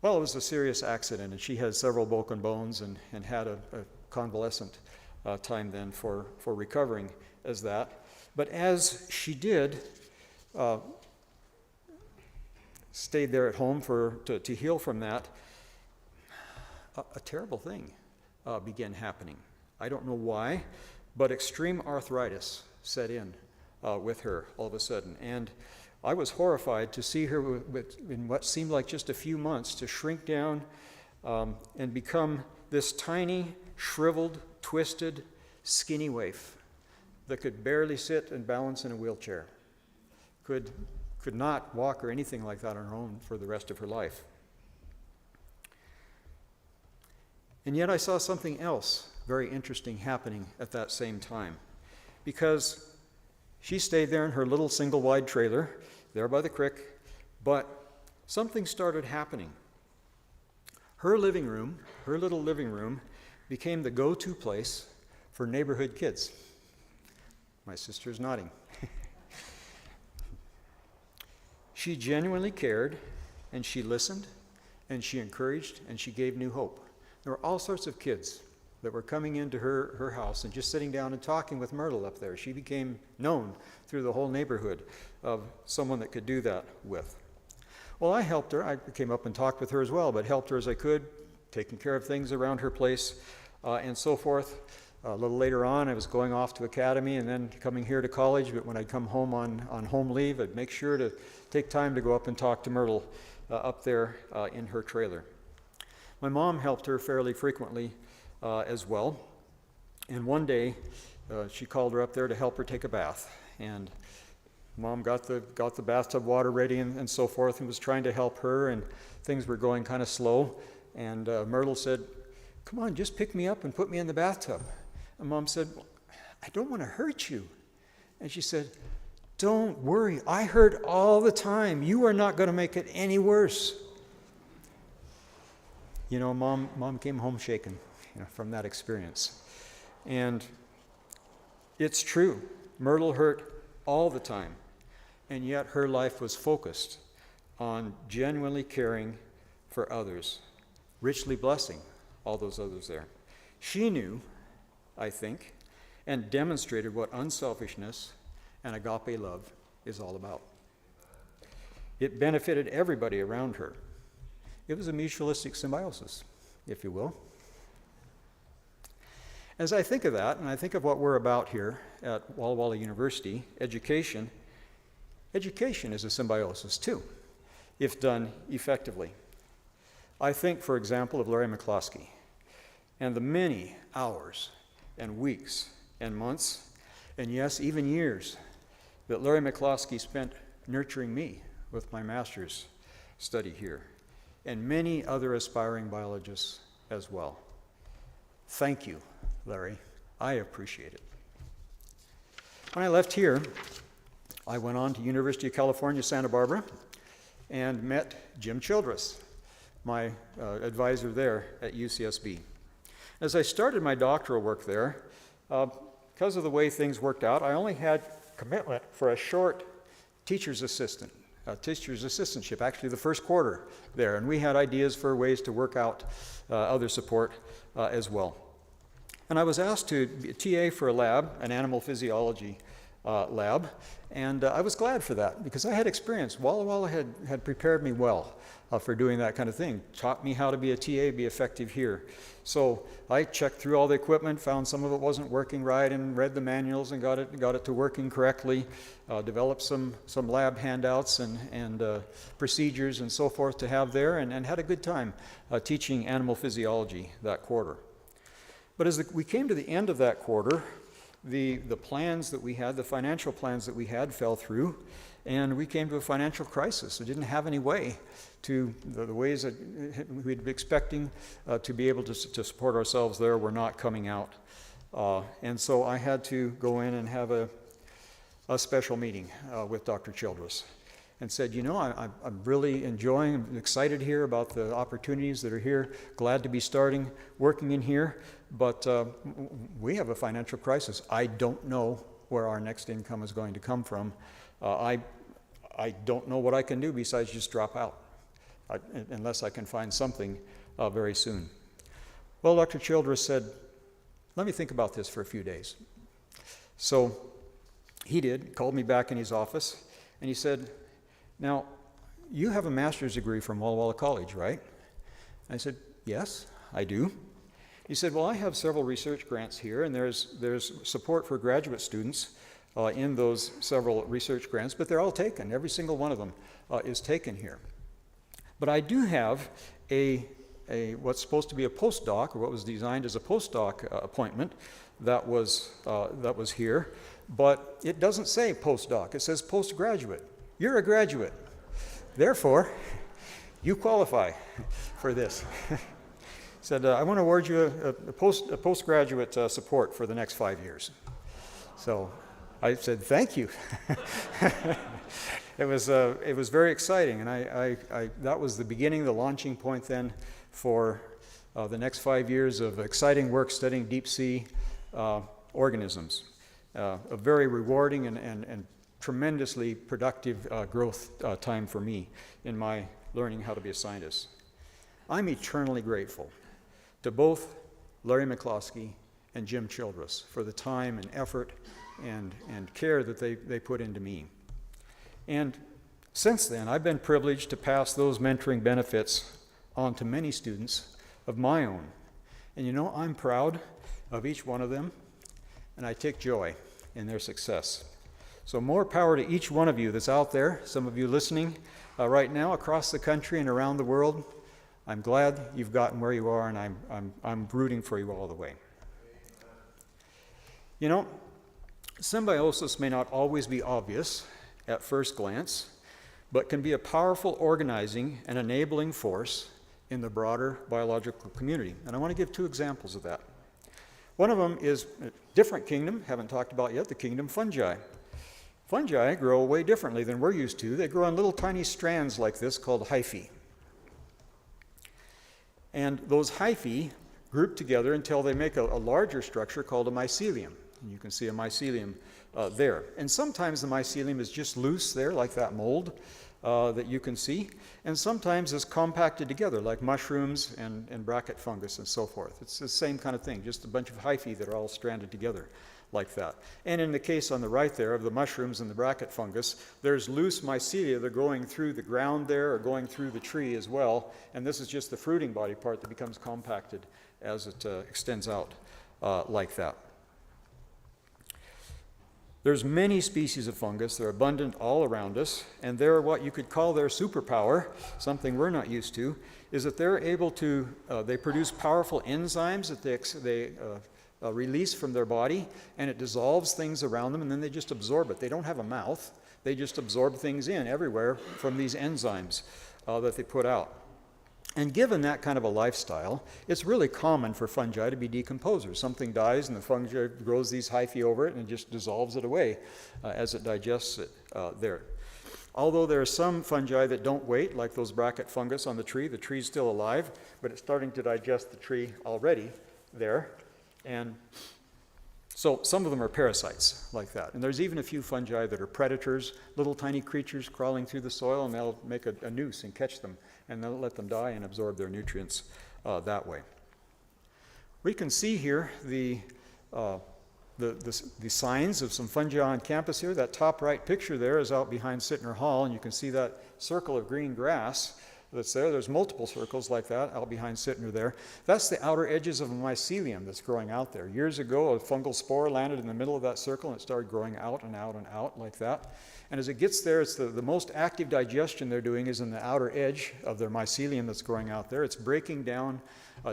Well, it was a serious accident, and she had several broken bones and had a convalescent time then for recovering as that. But as she did, stayed there at home to heal from that, a terrible thing began happening. I don't know why, but extreme arthritis set in with her all of a sudden. And I was horrified to see her in what seemed like just a few months to shrink down and become this tiny, shriveled, twisted, skinny waif that could barely sit and balance in a wheelchair, could not walk or anything like that on her own for the rest of her life. And yet I saw something else very interesting happening at that same time, because she stayed there in her little single-wide trailer there by the creek, but something started happening. Her little living room, became the go-to place for neighborhood kids. My sister's nodding. She genuinely cared, and she listened, and she encouraged, and she gave new hope. There were all sorts of kids that were coming into her house and just sitting down and talking with Myrtle up there. She became known through the whole neighborhood of someone that could do that with. Well, I helped her. I came up and talked with her as well, but helped her as I could, taking care of things around her place and so forth. A little later on, I was going off to academy and then coming here to college, but when I'd come home on home leave, I'd make sure to take time to go up and talk to Myrtle up there in her trailer. My mom helped her fairly frequently as well. And one day, she called her up there to help her take a bath. And Mom got the bathtub water ready and so forth, and was trying to help her, and things were going kind of slow. And Myrtle said, "Come on, just pick me up and put me in the bathtub." And Mom said, "Well, I don't want to hurt you." And she said, "Don't worry, I hurt all the time. You are not going to make it any worse." You know, Mom came home shaken, from that experience. And it's true, Myrtle hurt all the time, and yet her life was focused on genuinely caring for others, richly blessing all those others there. She knew, I think, and demonstrated what unselfishness and agape love is all about. It benefited everybody around her. It was a mutualistic symbiosis, if you will. As I think of that, and I think of what we're about here at Walla Walla University, education is a symbiosis too, if done effectively. I think, for example, of Larry McCloskey and the many hours and weeks and months, and yes, even years, that Larry McCloskey spent nurturing me with my master's study here, and many other aspiring biologists as well. Thank you, Larry. I appreciate it. When I left here, I went on to University of California, Santa Barbara, and met Jim Childress, my advisor there at UCSB. As I started my doctoral work there, because of the way things worked out, I only had commitment for a short teacher's assistantship, actually the first quarter there, and we had ideas for ways to work out other support as well. And I was asked to be a TA for a lab, an animal physiology lab, and I was glad for that because I had experience. Walla Walla had prepared me well for doing that kind of thing, taught me how to be a TA, be effective here. So I checked through all the equipment, found some of it wasn't working right, and read the manuals and got it to working correctly, developed some lab handouts and procedures and so forth to have there, and had a good time teaching animal physiology that quarter. But as we came to the end of that quarter, the plans that we had, the financial plans that we had, fell through, and we came to a financial crisis. We didn't have any way to, the ways that we'd been expecting to be able to support ourselves there were not coming out. And so I had to go in and have a special meeting with Dr. Childress, and said, you know, I'm really enjoying, I'm excited here about the opportunities that are here, glad to be starting working in here, but we have a financial crisis. I don't know where our next income is going to come from. I don't know what I can do besides just drop out, unless I can find something very soon. Well, Dr. Childress said, let me think about this for a few days. So he did, called me back in his office, and he said, now, you have a master's degree from Walla Walla College, right? I said, yes, I do. He said, well, I have several research grants here, and there's support for graduate students in those several research grants, but they're all taken. Every single one of them is taken here. But I do have a what's supposed to be a postdoc, or what was designed as a postdoc appointment that was here, but it doesn't say postdoc, it says postgraduate. You're a graduate. Therefore, you qualify for this. He said, I want to award you a postgraduate support for the next 5 years. So I said, thank you. It was very exciting, and I that was the beginning, the launching point then for the next 5 years of exciting work studying deep sea organisms. A very rewarding and tremendously productive growth time for me in my learning how to be a scientist. I'm eternally grateful to both Larry McCloskey and Jim Childress for the time and effort and care that they put into me. And since then, I've been privileged to pass those mentoring benefits on to many students of my own. And you know, I'm proud of each one of them, and I take joy in their success. So more power to each one of you that's out there, some of you listening right now across the country and around the world. I'm glad you've gotten where you are, and I'm rooting for you all the way. You know, symbiosis may not always be obvious at first glance, but can be a powerful organizing and enabling force in the broader biological community. And I want to give 2 examples of that. One of them is a different kingdom, haven't talked about yet, the kingdom fungi. Fungi grow way differently than we're used to. They grow on little tiny strands like this called hyphae. And those hyphae group together until they make a larger structure called a mycelium. And you can see a mycelium there. And sometimes the mycelium is just loose there, like that mold that you can see. And sometimes it's compacted together, like mushrooms and bracket fungus and so forth. It's the same kind of thing, just a bunch of hyphae that are all stranded together like that. And in the case on the right there of the mushrooms and the bracket fungus, there's loose mycelia that are going through the ground there or going through the tree as well. And this is just the fruiting body part that becomes compacted as it extends out like that. There's many species of fungus. They're abundant all around us, and they're what you could call their superpower, something we're not used to, is that they're able to, they produce powerful enzymes that they release from their body, and it dissolves things around them, and then they just absorb it. They don't have a mouth. They just absorb things in everywhere from these enzymes that they put out. And given that kind of a lifestyle, it's really common for fungi to be decomposers. Something dies and the fungi grows these hyphae over it and just dissolves it away as it digests it there. Although there are some fungi that don't wait, like those bracket fungus on the tree's still alive, but it's starting to digest the tree already there. And so some of them are parasites like that. And there's even a few fungi that are predators, little tiny creatures crawling through the soil, and they'll make a noose and catch them, and they'll let them die and absorb their nutrients that way. We can see here the signs of some fungi on campus here. That top right picture there is out behind Sittner Hall, and you can see that circle of green grass that's there. There's multiple circles like that out behind Sittner there. That's the outer edges of a mycelium that's growing out there. Years ago, a fungal spore landed in the middle of that circle and it started growing out and out and out like that. And as it gets there, it's the most active digestion they're doing is in the outer edge of their mycelium that's growing out there. It's breaking down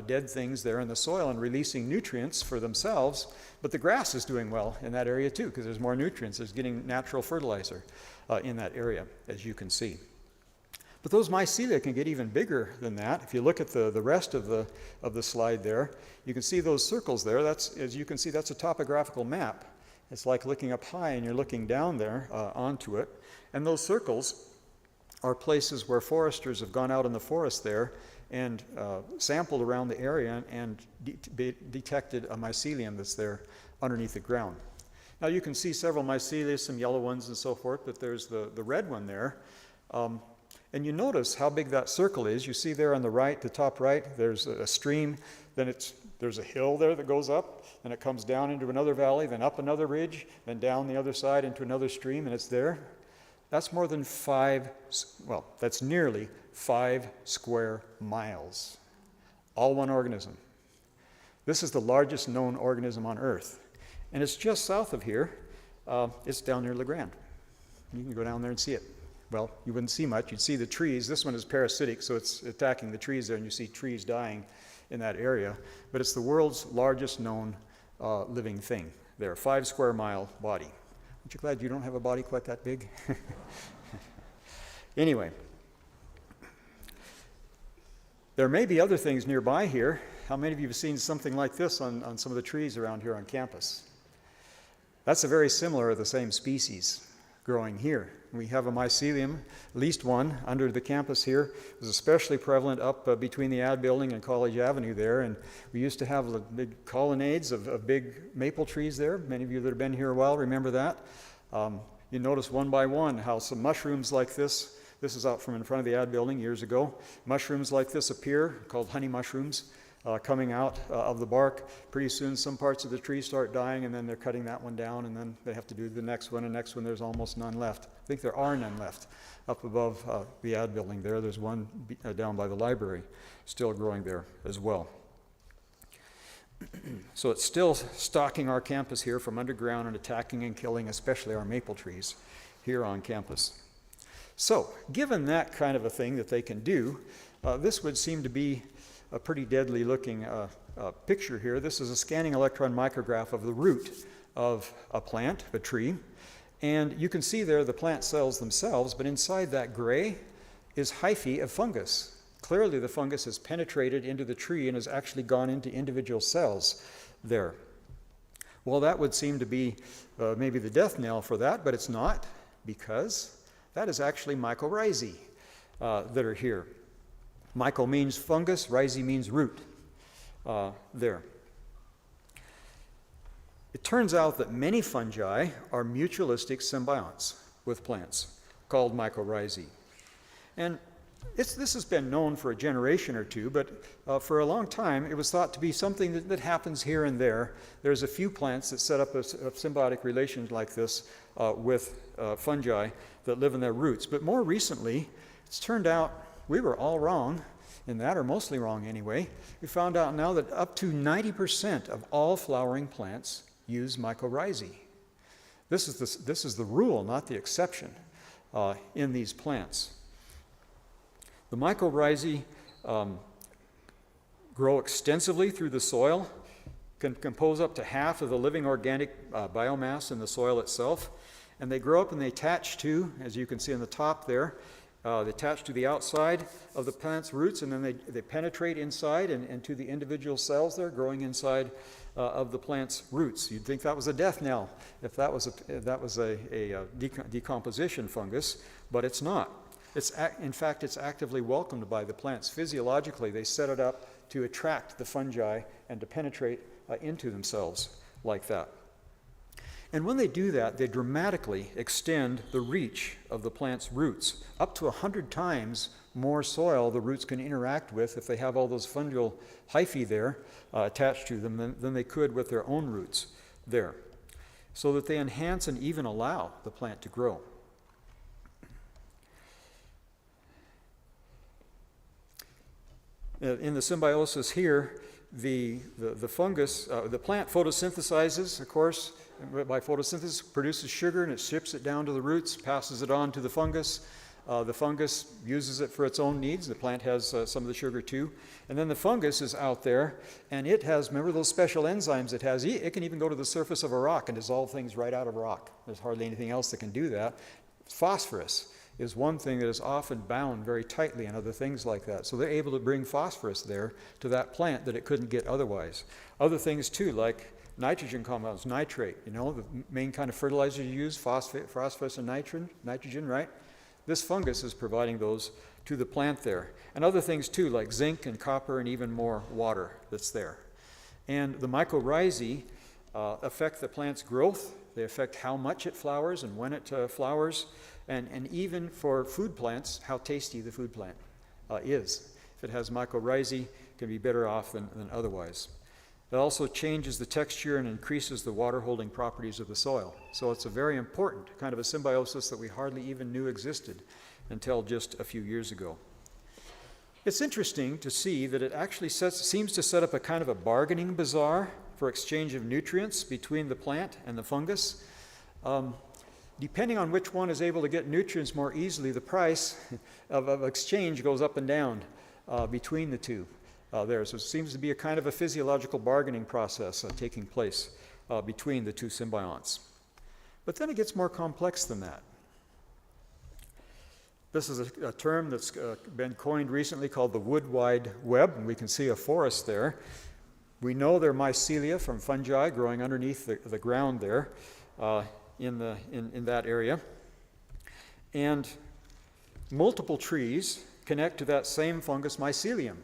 dead things there in the soil and releasing nutrients for themselves. But the grass is doing well in that area too, because there's more nutrients. There's getting natural fertilizer in that area, as you can see. But those mycelia can get even bigger than that. If you look at the rest of the slide there, you can see those circles there. That's, as you can see, that's a topographical map. It's like looking up high and you're looking down there onto it. And those circles are places where foresters have gone out in the forest there and sampled around the area and detected a mycelium that's there underneath the ground. Now you can see several mycelia, some yellow ones and so forth, but there's the red one there. And you notice how big that circle is. You see there on the right, the top right, there's a stream, then there's a hill there that goes up, then it comes down into another valley, then up another ridge, then down the other side into another stream, and it's there. That's more than that's nearly 5 square miles. All one organism. This is the largest known organism on Earth. And it's just south of here. It's down near La Grande. You can go down there and see it. Well, you wouldn't see much. You'd see the trees. This one is parasitic, so it's attacking the trees there, and you see trees dying in that area. But it's the world's largest known living thing there, 5 square mile body. Aren't you glad you don't have a body quite that big? Anyway, there may be other things nearby here. How many of you have seen something like this on some of the trees around here on campus? That's a very similar or the same species growing here. We have a mycelium, at least one, under the campus here. It was especially prevalent up between the ad building and College Avenue there, and we used to have big colonnades of big maple trees there. Many of you that have been here a while remember that. You notice one by one how some mushrooms like this is out from in front of the ad building years ago. Mushrooms like this appear, called honey mushrooms, coming out of the bark. Pretty soon some parts of the tree start dying, and then they're cutting that one down, and then they have to do the next one, and next one there's almost none left. I think there are none left up above the ad building there. There's one down by the library still growing there as well. So it's still stalking our campus here from underground and attacking and killing especially our maple trees here on campus. So given that kind of a thing that they can do, this would seem to be a pretty deadly looking picture here. This is a scanning electron micrograph of the root of a plant, a tree. And you can see there the plant cells themselves, but inside that gray is hyphae of fungus. Clearly the fungus has penetrated into the tree and has actually gone into individual cells there. Well, that would seem to be maybe the death knell for that, but it's not, because that is actually mycorrhizae that are here. Myco means fungus, rhizae means root there. It turns out that many fungi are mutualistic symbionts with plants called mycorrhizae. And this has been known for a generation or two, but for a long time it was thought to be something that happens here and there. There's a few plants that set up a symbiotic relation like this with fungi that live in their roots. But more recently, it's turned out we were all wrong in that, or mostly wrong anyway. We found out now that up to 90% of all flowering plants use mycorrhizae. This is the rule, not the exception in these plants. The mycorrhizae grow extensively through the soil, can compose up to half of the living organic biomass in the soil itself, and they grow up and they attach to, as you can see on the top there, they attach to the outside of the plant's roots, and then they penetrate inside and to the individual cells there growing inside of the plant's roots. You'd think that was a death knell if that was a decomposition fungus, but it's not. In fact, it's actively welcomed by the plants. Physiologically, they set it up to attract the fungi and to penetrate into themselves like that. And when they do that, they dramatically extend the reach of the plant's roots. Up to 100 times more soil the roots can interact with if they have all those fungal hyphae there attached to them than they could with their own roots there. So that they enhance and even allow the plant to grow. In the symbiosis here, the fungus, the plant photosynthesizes, of course, by photosynthesis produces sugar and it ships it down to the roots, passes it on to the fungus. The fungus uses it for its own needs. The plant has some of the sugar too. And then the fungus is out there, and it has, remember those special enzymes it has? It can even go to the surface of a rock and dissolve things right out of rock. There's hardly anything else that can do that. Phosphorus is one thing that is often bound very tightly and other things like that. So they're able to bring phosphorus there to that plant that it couldn't get otherwise. Other things too, like nitrogen compounds, nitrate, you know, the main kind of fertilizer you use, phosphorus and nitrogen, right? This fungus is providing those to the plant there. And other things too, like zinc and copper and even more water that's there. And the mycorrhizae affect the plant's growth. They affect how much it flowers and when it flowers. And even for food plants, how tasty the food plant is. If it has mycorrhizae, it can be better off than otherwise. It also changes the texture and increases the water-holding properties of the soil. So it's a very important kind of a symbiosis that we hardly even knew existed until just a few years ago. It's interesting to see that it actually seems to set up a kind of a bargaining bazaar for exchange of nutrients between the plant and the fungus. Depending on which one is able to get nutrients more easily, the price of exchange goes up and down between the two there. So it seems to be a kind of a physiological bargaining process taking place between the two symbionts. But then it gets more complex than that. This is a term that's been coined recently called the wood wide web, and we can see a forest there. We know they're mycelia from fungi growing underneath the ground there in that area. And multiple trees connect to that same fungus mycelium.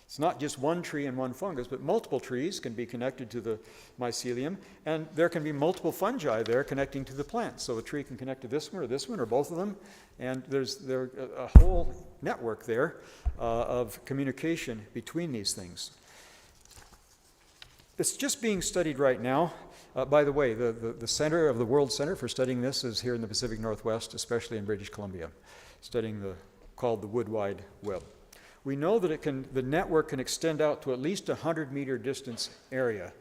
It's not just one tree and one fungus, but multiple trees can be connected to the mycelium, and there can be multiple fungi there connecting to the plant. So a tree can connect to this one or both of them, and there's a whole network there of communication between these things. It's just being studied right now. By the way, the center of the World Center for studying this is here in the Pacific Northwest, especially in British Columbia, studying called the wood wide web. We know that the network can extend out to at least 100-meter distance area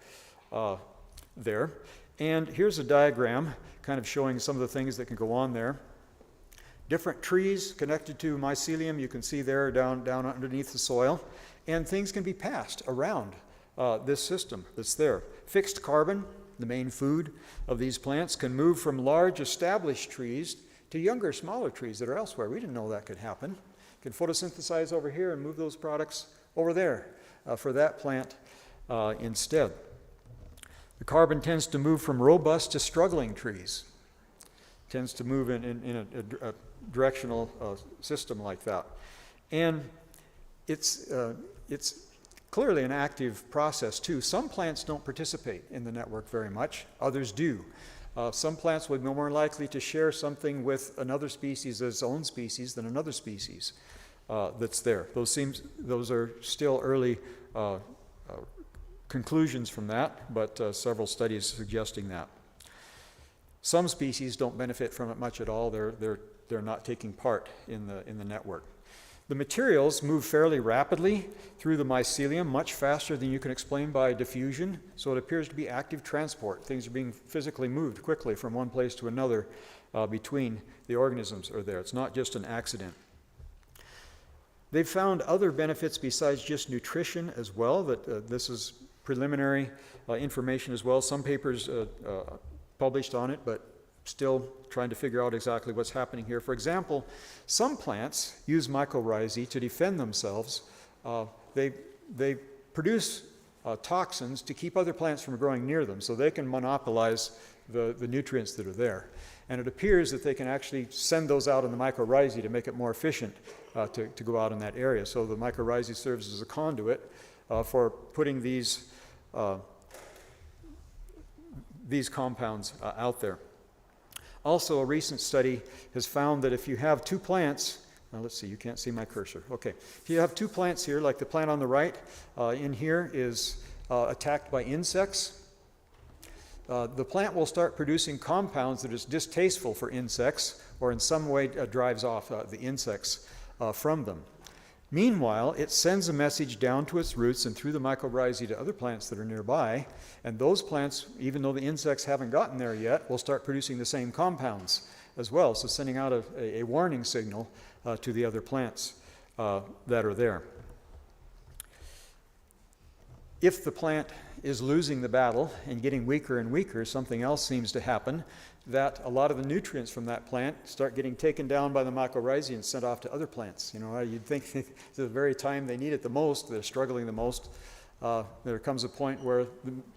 there. And here's a diagram kind of showing some of the things that can go on there. Different trees connected to mycelium, you can see there down underneath the soil. And things can be passed around this system that's there. Fixed carbon, the main food of these plants, can move from large established trees to younger, smaller trees that are elsewhere. We didn't know that could happen. Can photosynthesize over here and move those products over there for that plant instead. The carbon tends to move from robust to struggling trees. Tends to move in a directional system like that. And it's clearly an active process too. Some plants don't participate in the network very much, others do. Some plants would be more likely to share something with another species as its own species than another species that's there. Those are still early conclusions from that, but several studies suggesting that. Some species don't benefit from it much at all. They're not taking part in the network. The materials move fairly rapidly through the mycelium, much faster than you can explain by diffusion, so it appears to be active transport. Things are being physically moved quickly from one place to another between the organisms are there. It's not just an accident. They've found other benefits besides just nutrition as well, that this is preliminary information as well. Some papers published on it, but still trying to figure out exactly what's happening here. For example, some plants use mycorrhizae to defend themselves. They produce toxins to keep other plants from growing near them, so they can monopolize the nutrients that are there. And it appears that they can actually send those out in the mycorrhizae to make it more efficient to go out in that area. So the mycorrhizae serves as a conduit for putting these compounds out there. Also, a recent study has found that if you have two plants, let's see, you can't see my cursor. Okay, if you have two plants here, like the plant on the right in here is attacked by insects, the plant will start producing compounds that is distasteful for insects or in some way drives off the insects from them. Meanwhile, it sends a message down to its roots and through the mycorrhizae to other plants that are nearby, and those plants, even though the insects haven't gotten there yet, will start producing the same compounds as well, so sending out a warning signal to the other plants that are there. If the plant is losing the battle and getting weaker and weaker, something else seems to happen, that a lot of the nutrients from that plant start getting taken down by the mycorrhizae and sent off to other plants. You know, you'd think at the very time they need it the most, they're struggling the most, there comes a point where a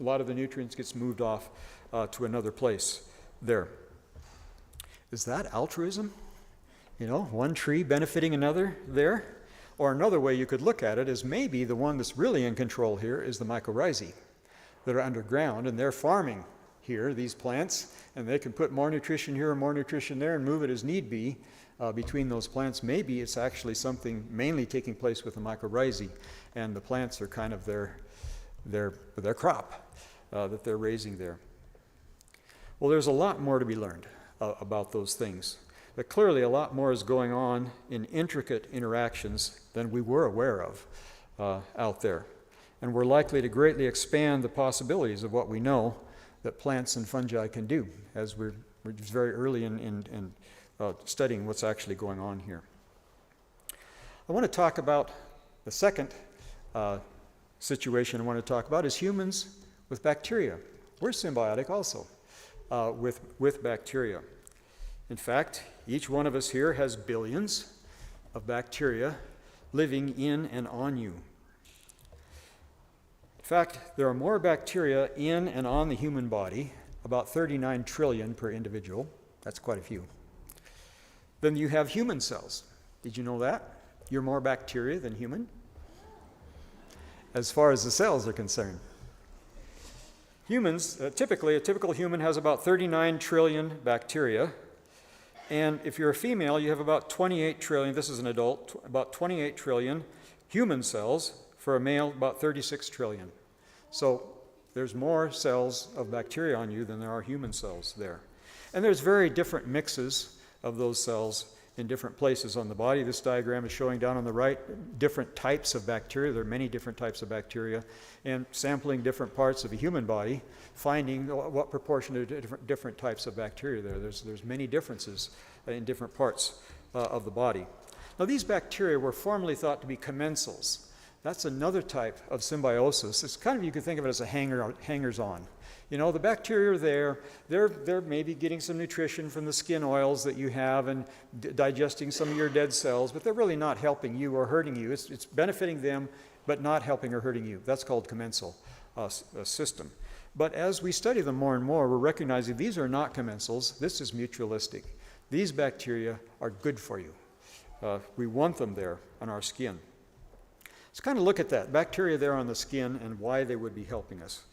lot of the nutrients gets moved off to another place there. Is that altruism? You know, one tree benefiting another there? Or another way you could look at it is maybe the one that's really in control here is the mycorrhizae that are underground, and they're farming here, these plants, and they can put more nutrition here and more nutrition there and move it as need be between those plants. Maybe it's actually something mainly taking place with the mycorrhizae, and the plants are kind of their crop that they're raising there. Well, there's a lot more to be learned about those things. But clearly a lot more is going on in intricate interactions than we were aware of out there. And we're likely to greatly expand the possibilities of what we know that plants and fungi can do, as we're very early in studying what's actually going on here. I want to talk about the second situation I want to talk about is humans with bacteria. We're symbiotic also with bacteria. In fact, each one of us here has billions of bacteria living in and on you. In fact, there are more bacteria in and on the human body, about 39 trillion per individual, that's quite a few, than you have human cells. Did you know that? You're more bacteria than human, as far as the cells are concerned. Humans, typically, a typical human has about 39 trillion bacteria. And if you're a female, you have about 28 trillion, this is an adult, about 28 trillion human cells. For a male, about 36 trillion. So there's more cells of bacteria on you than there are human cells there. And there's very different mixes of those cells in different places on the body. This diagram is showing down on the right different types of bacteria. There are many different types of bacteria. And sampling different parts of a human body, finding what proportion of different types of bacteria there. There's many differences in different parts of the body. Now these bacteria were formerly thought to be commensals. That's another type of symbiosis. It's kind of, you could think of it as a hangers-on. You know, the bacteria are there. They're maybe getting some nutrition from the skin oils that you have and digesting some of your dead cells, but they're really not helping you or hurting you. It's benefiting them, but not helping or hurting you. That's called commensal system. But as we study them more and more, we're recognizing these are not commensals. This is mutualistic. These bacteria are good for you. We want them there on our skin. Let's kind of look at that, bacteria there on the skin and why they would be helping us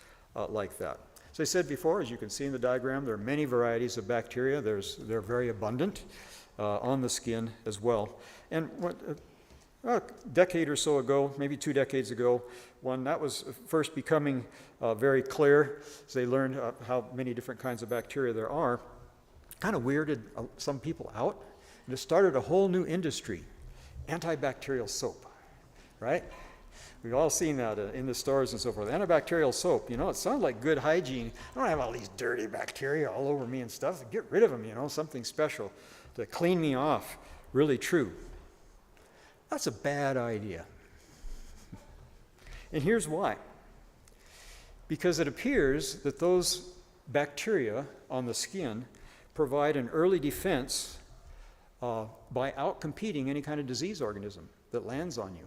like that. As I said before, as you can see in the diagram, there are many varieties of bacteria. They're very abundant on the skin as well. And a decade or so ago, maybe 2 decades ago, when that was first becoming very clear, as they learned how many different kinds of bacteria there are, kind of weirded some people out. And it started a whole new industry, antibacterial soap, right? We've all seen that in the stores and so forth. Antibacterial soap, you know, it sounds like good hygiene. I don't have all these dirty bacteria all over me and stuff. Get rid of them, you know, something special to clean me off. Really true. That's a bad idea. And here's why. Because it appears that those bacteria on the skin provide an early defense by outcompeting any kind of disease organism that lands on you.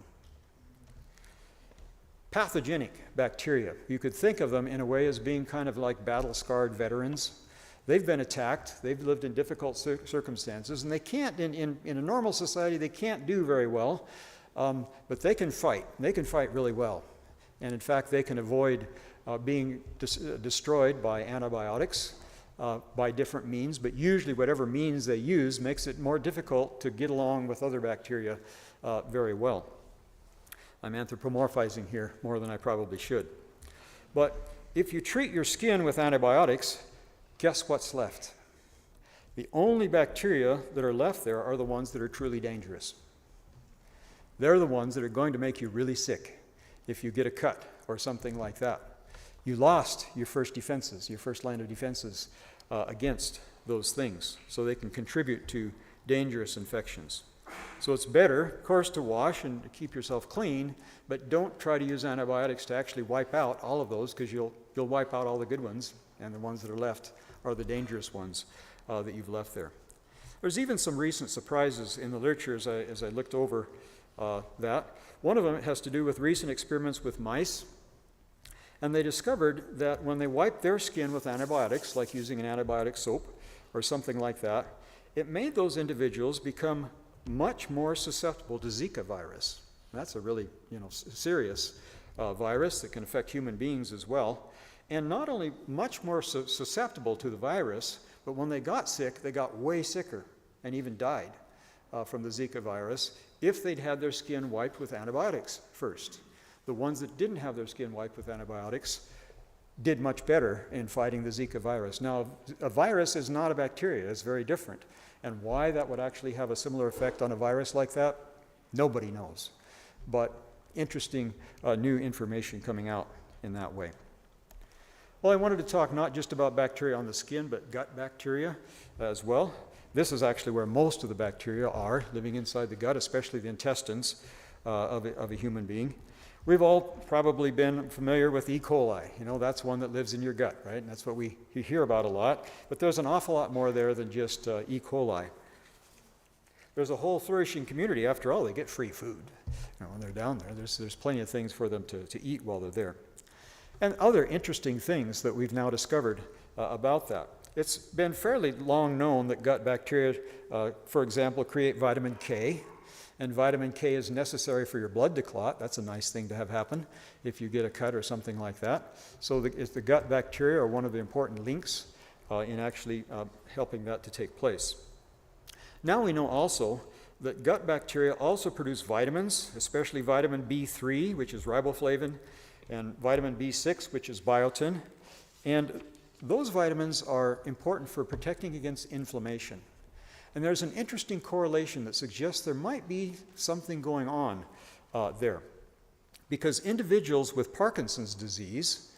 Pathogenic bacteria, you could think of them in a way as being kind of like battle-scarred veterans. They've been attacked, they've lived in difficult circumstances, and they can't, in a normal society, they can't do very well, but they can fight. They can fight really well. And in fact, they can avoid being destroyed by antibiotics by different means, but usually whatever means they use makes it more difficult to get along with other bacteria very well. I'm anthropomorphizing here more than I probably should. But if you treat your skin with antibiotics, guess what's left? The only bacteria that are left there are the ones that are truly dangerous. They're the ones that are going to make you really sick if you get a cut or something like that. You lost your first defenses, your first line of defenses against those things, so they can contribute to dangerous infections. So it's better, of course, to wash and to keep yourself clean, but don't try to use antibiotics to actually wipe out all of those, because you'll wipe out all the good ones, and the ones that are left are the dangerous ones that you've left there. There's even some recent surprises in the literature as I looked over that. One of them has to do with recent experiments with mice, and they discovered that when they wiped their skin with antibiotics, like using an antibiotic soap or something like that, it made those individuals become much more susceptible to Zika virus. That's a really serious virus that can affect human beings as well. And not only much more susceptible to the virus, but when they got sick, they got way sicker and even died from the Zika virus if they'd had their skin wiped with antibiotics first. The ones that didn't have their skin wiped with antibiotics did much better in fighting the Zika virus. Now, a virus is not a bacteria. It's very different. And why that would actually have a similar effect on a virus like that, nobody knows. But interesting new information coming out in that way. Well, I wanted to talk not just about bacteria on the skin, but gut bacteria as well. This is actually where most of the bacteria are, living inside the gut, especially the intestines of a human being. We've all probably been familiar with E. coli. That's one that lives in your gut, right? And that's what you hear about a lot. But there's an awful lot more there than just E. coli. There's a whole flourishing community. After all, they get free food. When they're down there, there's plenty of things for them to eat while they're there. And other interesting things that we've now discovered about that. It's been fairly long known that gut bacteria, for example, create vitamin K. And vitamin K is necessary for your blood to clot. That's a nice thing to have happen if you get a cut or something like that. So the gut bacteria are one of the important links in actually helping that to take place. Now we know also that gut bacteria also produce vitamins, especially vitamin B3, which is riboflavin, and vitamin B6, which is biotin. And those vitamins are important for protecting against inflammation. And there's an interesting correlation that suggests there might be something going on there. Because individuals with Parkinson's disease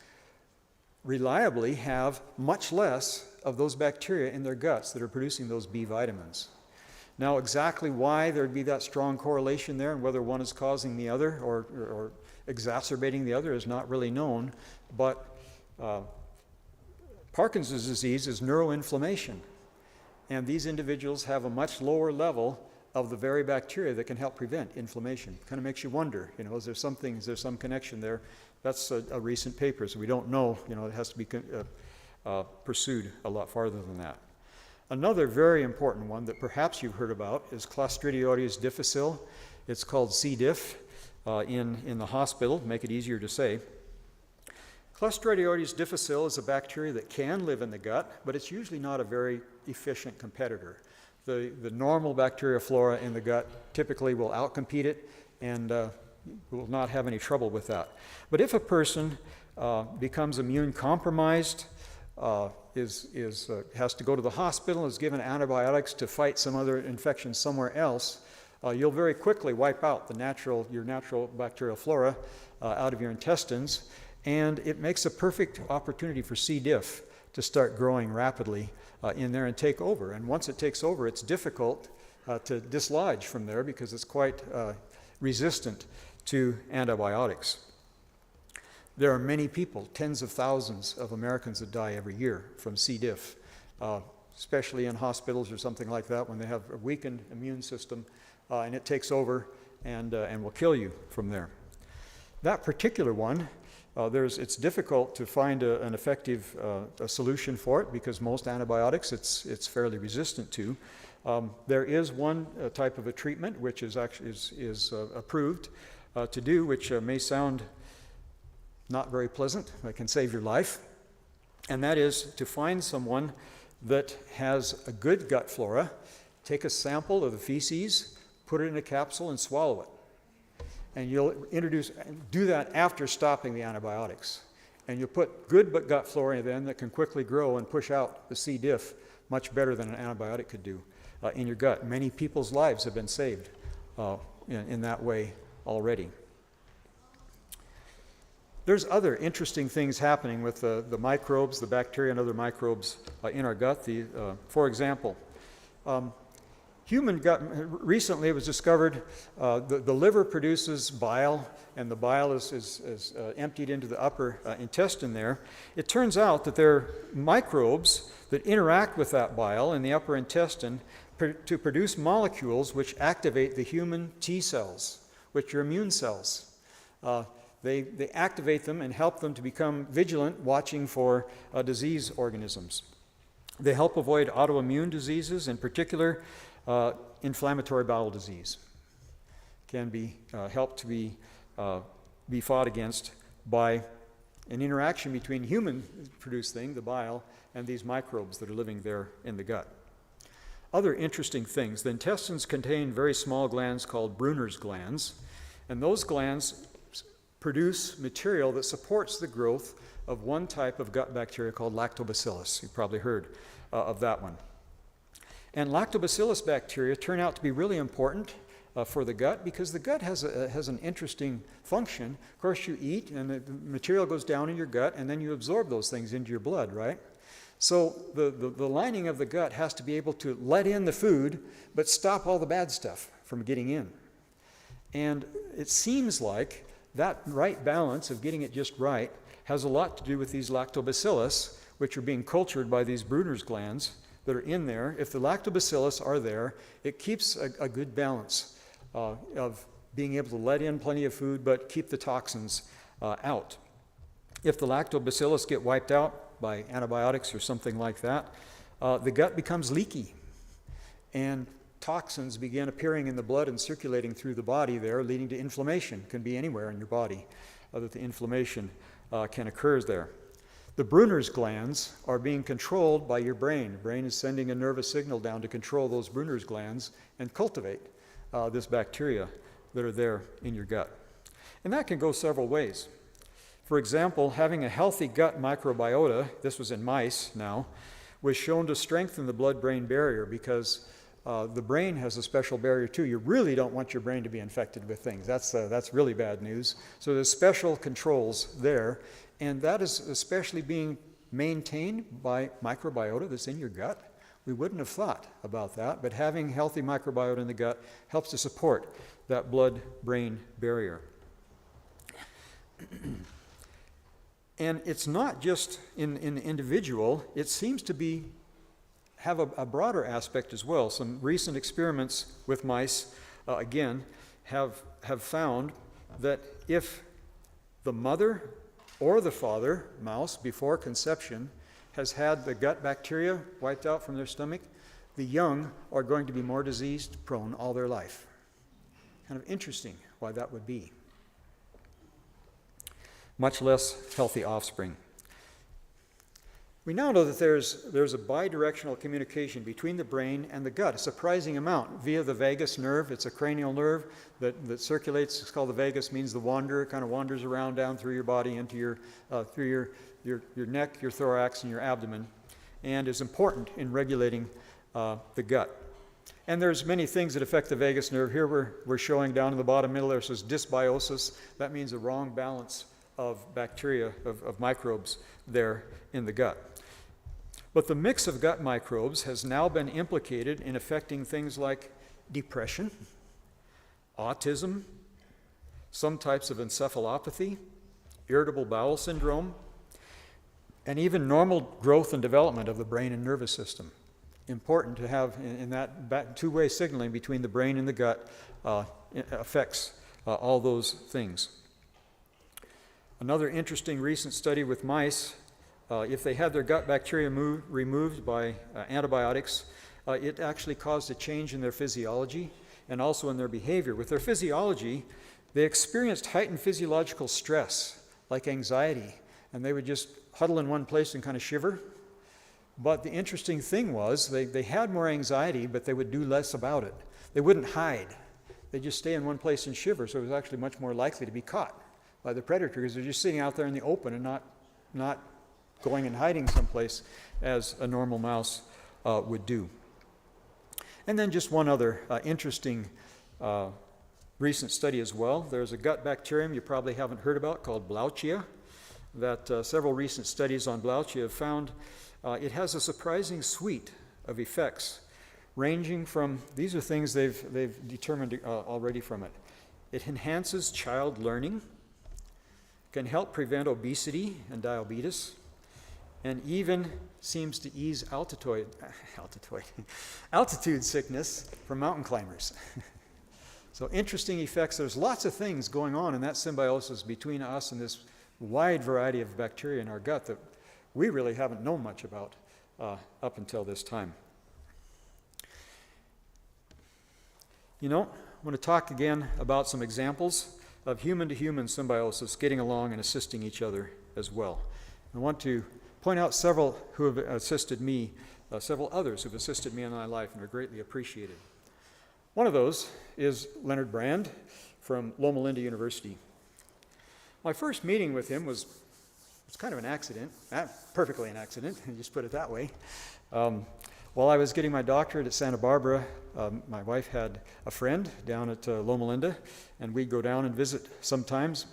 reliably have much less of those bacteria in their guts that are producing those B vitamins. Now, exactly why there'd be that strong correlation there and whether one is causing the other or exacerbating the other is not really known, but Parkinson's disease is neuroinflammation. And these individuals have a much lower level of the very bacteria that can help prevent inflammation. Kind of makes you wonder, is there some connection there? That's a recent paper, so we don't know, it has to be pursued a lot farther than that. Another very important one that perhaps you've heard about is Clostridioides difficile. It's called C. diff in the hospital, to make it easier to say. Clostridioides difficile is a bacteria that can live in the gut, but it's usually not a very efficient competitor. The normal bacteria flora in the gut typically will outcompete it and will not have any trouble with that. But if a person becomes immune compromised, has to go to the hospital, is given antibiotics to fight some other infection somewhere else, you'll very quickly wipe out your natural bacterial flora out of your intestines, and it makes a perfect opportunity for C. diff to start growing rapidly in there and take over. And once it takes over, it's difficult to dislodge from there because it's quite resistant to antibiotics. There are many people, tens of thousands of Americans that die every year from C. diff, especially in hospitals or something like that when they have a weakened immune system and it takes over and will kill you from there. That particular one, it's difficult to find an effective solution for it because most antibiotics it's fairly resistant to. There is one type of a treatment which is approved to do, which may sound not very pleasant. It can save your life, and that is to find someone that has a good gut flora, take a sample of the feces, put it in a capsule, and swallow it. And you'll do that after stopping the antibiotics. And you'll put good gut flora then that can quickly grow and push out the C. diff much better than an antibiotic could do in your gut. Many people's lives have been saved in that way already. There's other interesting things happening with the microbes, the bacteria and other microbes in our gut. For example, human gut, recently it was discovered the liver produces bile, and the bile is emptied into the upper intestine there. It turns out that there are microbes that interact with that bile in the upper intestine to produce molecules which activate the human T cells, which are immune cells. They activate them and help them to become vigilant, watching for disease organisms. They help avoid autoimmune diseases, in particular inflammatory bowel disease can be helped to be fought against by an interaction between human-produced thing, the bile, and these microbes that are living there in the gut. Other interesting things, the intestines contain very small glands called Brunner's glands, and those glands produce material that supports the growth of one type of gut bacteria called lactobacillus. You've probably heard of that one. And lactobacillus bacteria turn out to be really important for the gut, because the gut has an interesting function. Of course, you eat, and the material goes down in your gut, and then you absorb those things into your blood, right? So the lining of the gut has to be able to let in the food, but stop all the bad stuff from getting in. And it seems like that right balance of getting it just right has a lot to do with these lactobacillus, which are being cultured by these Brunner's glands that are in there. If the lactobacillus are there, it keeps a good balance of being able to let in plenty of food but keep the toxins out. If the lactobacillus get wiped out by antibiotics or something like that, the gut becomes leaky, and toxins begin appearing in the blood and circulating through the body there, leading to inflammation. It can be anywhere in your body that the inflammation can occur there. The Brunner's glands are being controlled by your brain. The brain is sending a nervous signal down to control those Brunner's glands and cultivate this bacteria that are there in your gut. And that can go several ways. For example, having a healthy gut microbiota, this was in mice now, was shown to strengthen the blood-brain barrier, because the brain has a special barrier too. You really don't want your brain to be infected with things. That's really bad news. So there's special controls there, and that is especially being maintained by microbiota that's in your gut. We wouldn't have thought about that, but having healthy microbiota in the gut helps to support that blood-brain barrier. And it's not just in the individual, it seems to have a broader aspect as well. Some recent experiments with mice, again, have found that if the mother or the father mouse before conception has had the gut bacteria wiped out from their stomach, the young are going to be more disease prone all their life. Kind of interesting why that would be. Much less healthy offspring. We now know that there's a bidirectional communication between the brain and the gut, a surprising amount, via the vagus nerve. It's a cranial nerve that circulates. It's called the vagus, means the wanderer. It kind of wanders around down through your body into through your neck, your thorax, and your abdomen, and is important in regulating the gut. And there's many things that affect the vagus nerve. Here we're showing down in the bottom middle there says dysbiosis. That means a wrong balance of bacteria, of microbes there in the gut. But the mix of gut microbes has now been implicated in affecting things like depression, autism, some types of encephalopathy, irritable bowel syndrome, and even normal growth and development of the brain and nervous system. Important to have in that two-way signaling between the brain and the gut affects all those things. Another interesting recent study with mice, if they had their gut bacteria removed by antibiotics, it actually caused a change in their physiology and also in their behavior. With their physiology, they experienced heightened physiological stress, like anxiety, and they would just huddle in one place and kind of shiver. But the interesting thing was they had more anxiety, but they would do less about it. They wouldn't hide. They'd just stay in one place and shiver, so it was actually much more likely to be caught by the predator, because they're just sitting out there in the open and not going and hiding someplace as a normal mouse would do. And then just one other interesting recent study as well. There's a gut bacterium you probably haven't heard about called Blautia, that several recent studies on Blautia have found it has a surprising suite of effects, ranging from, these are things they've determined already from it. It enhances child learning, can help prevent obesity and diabetes, and even seems to ease altitude sickness for mountain climbers. So interesting effects. There's lots of things going on in that symbiosis between us and this wide variety of bacteria in our gut that we really haven't known much about up until this time. You know, I want to talk again about some examples of human-to-human symbiosis getting along and assisting each other as well. I want to point out several who have assisted me, several others who have assisted me in my life and are greatly appreciated. One of those is Leonard Brand from Loma Linda University. My first meeting with him was kind of an accident, perfectly an accident, just put it that way. While I was getting my doctorate at Santa Barbara, my wife had a friend down at Loma Linda, and we'd go down and visit sometimes.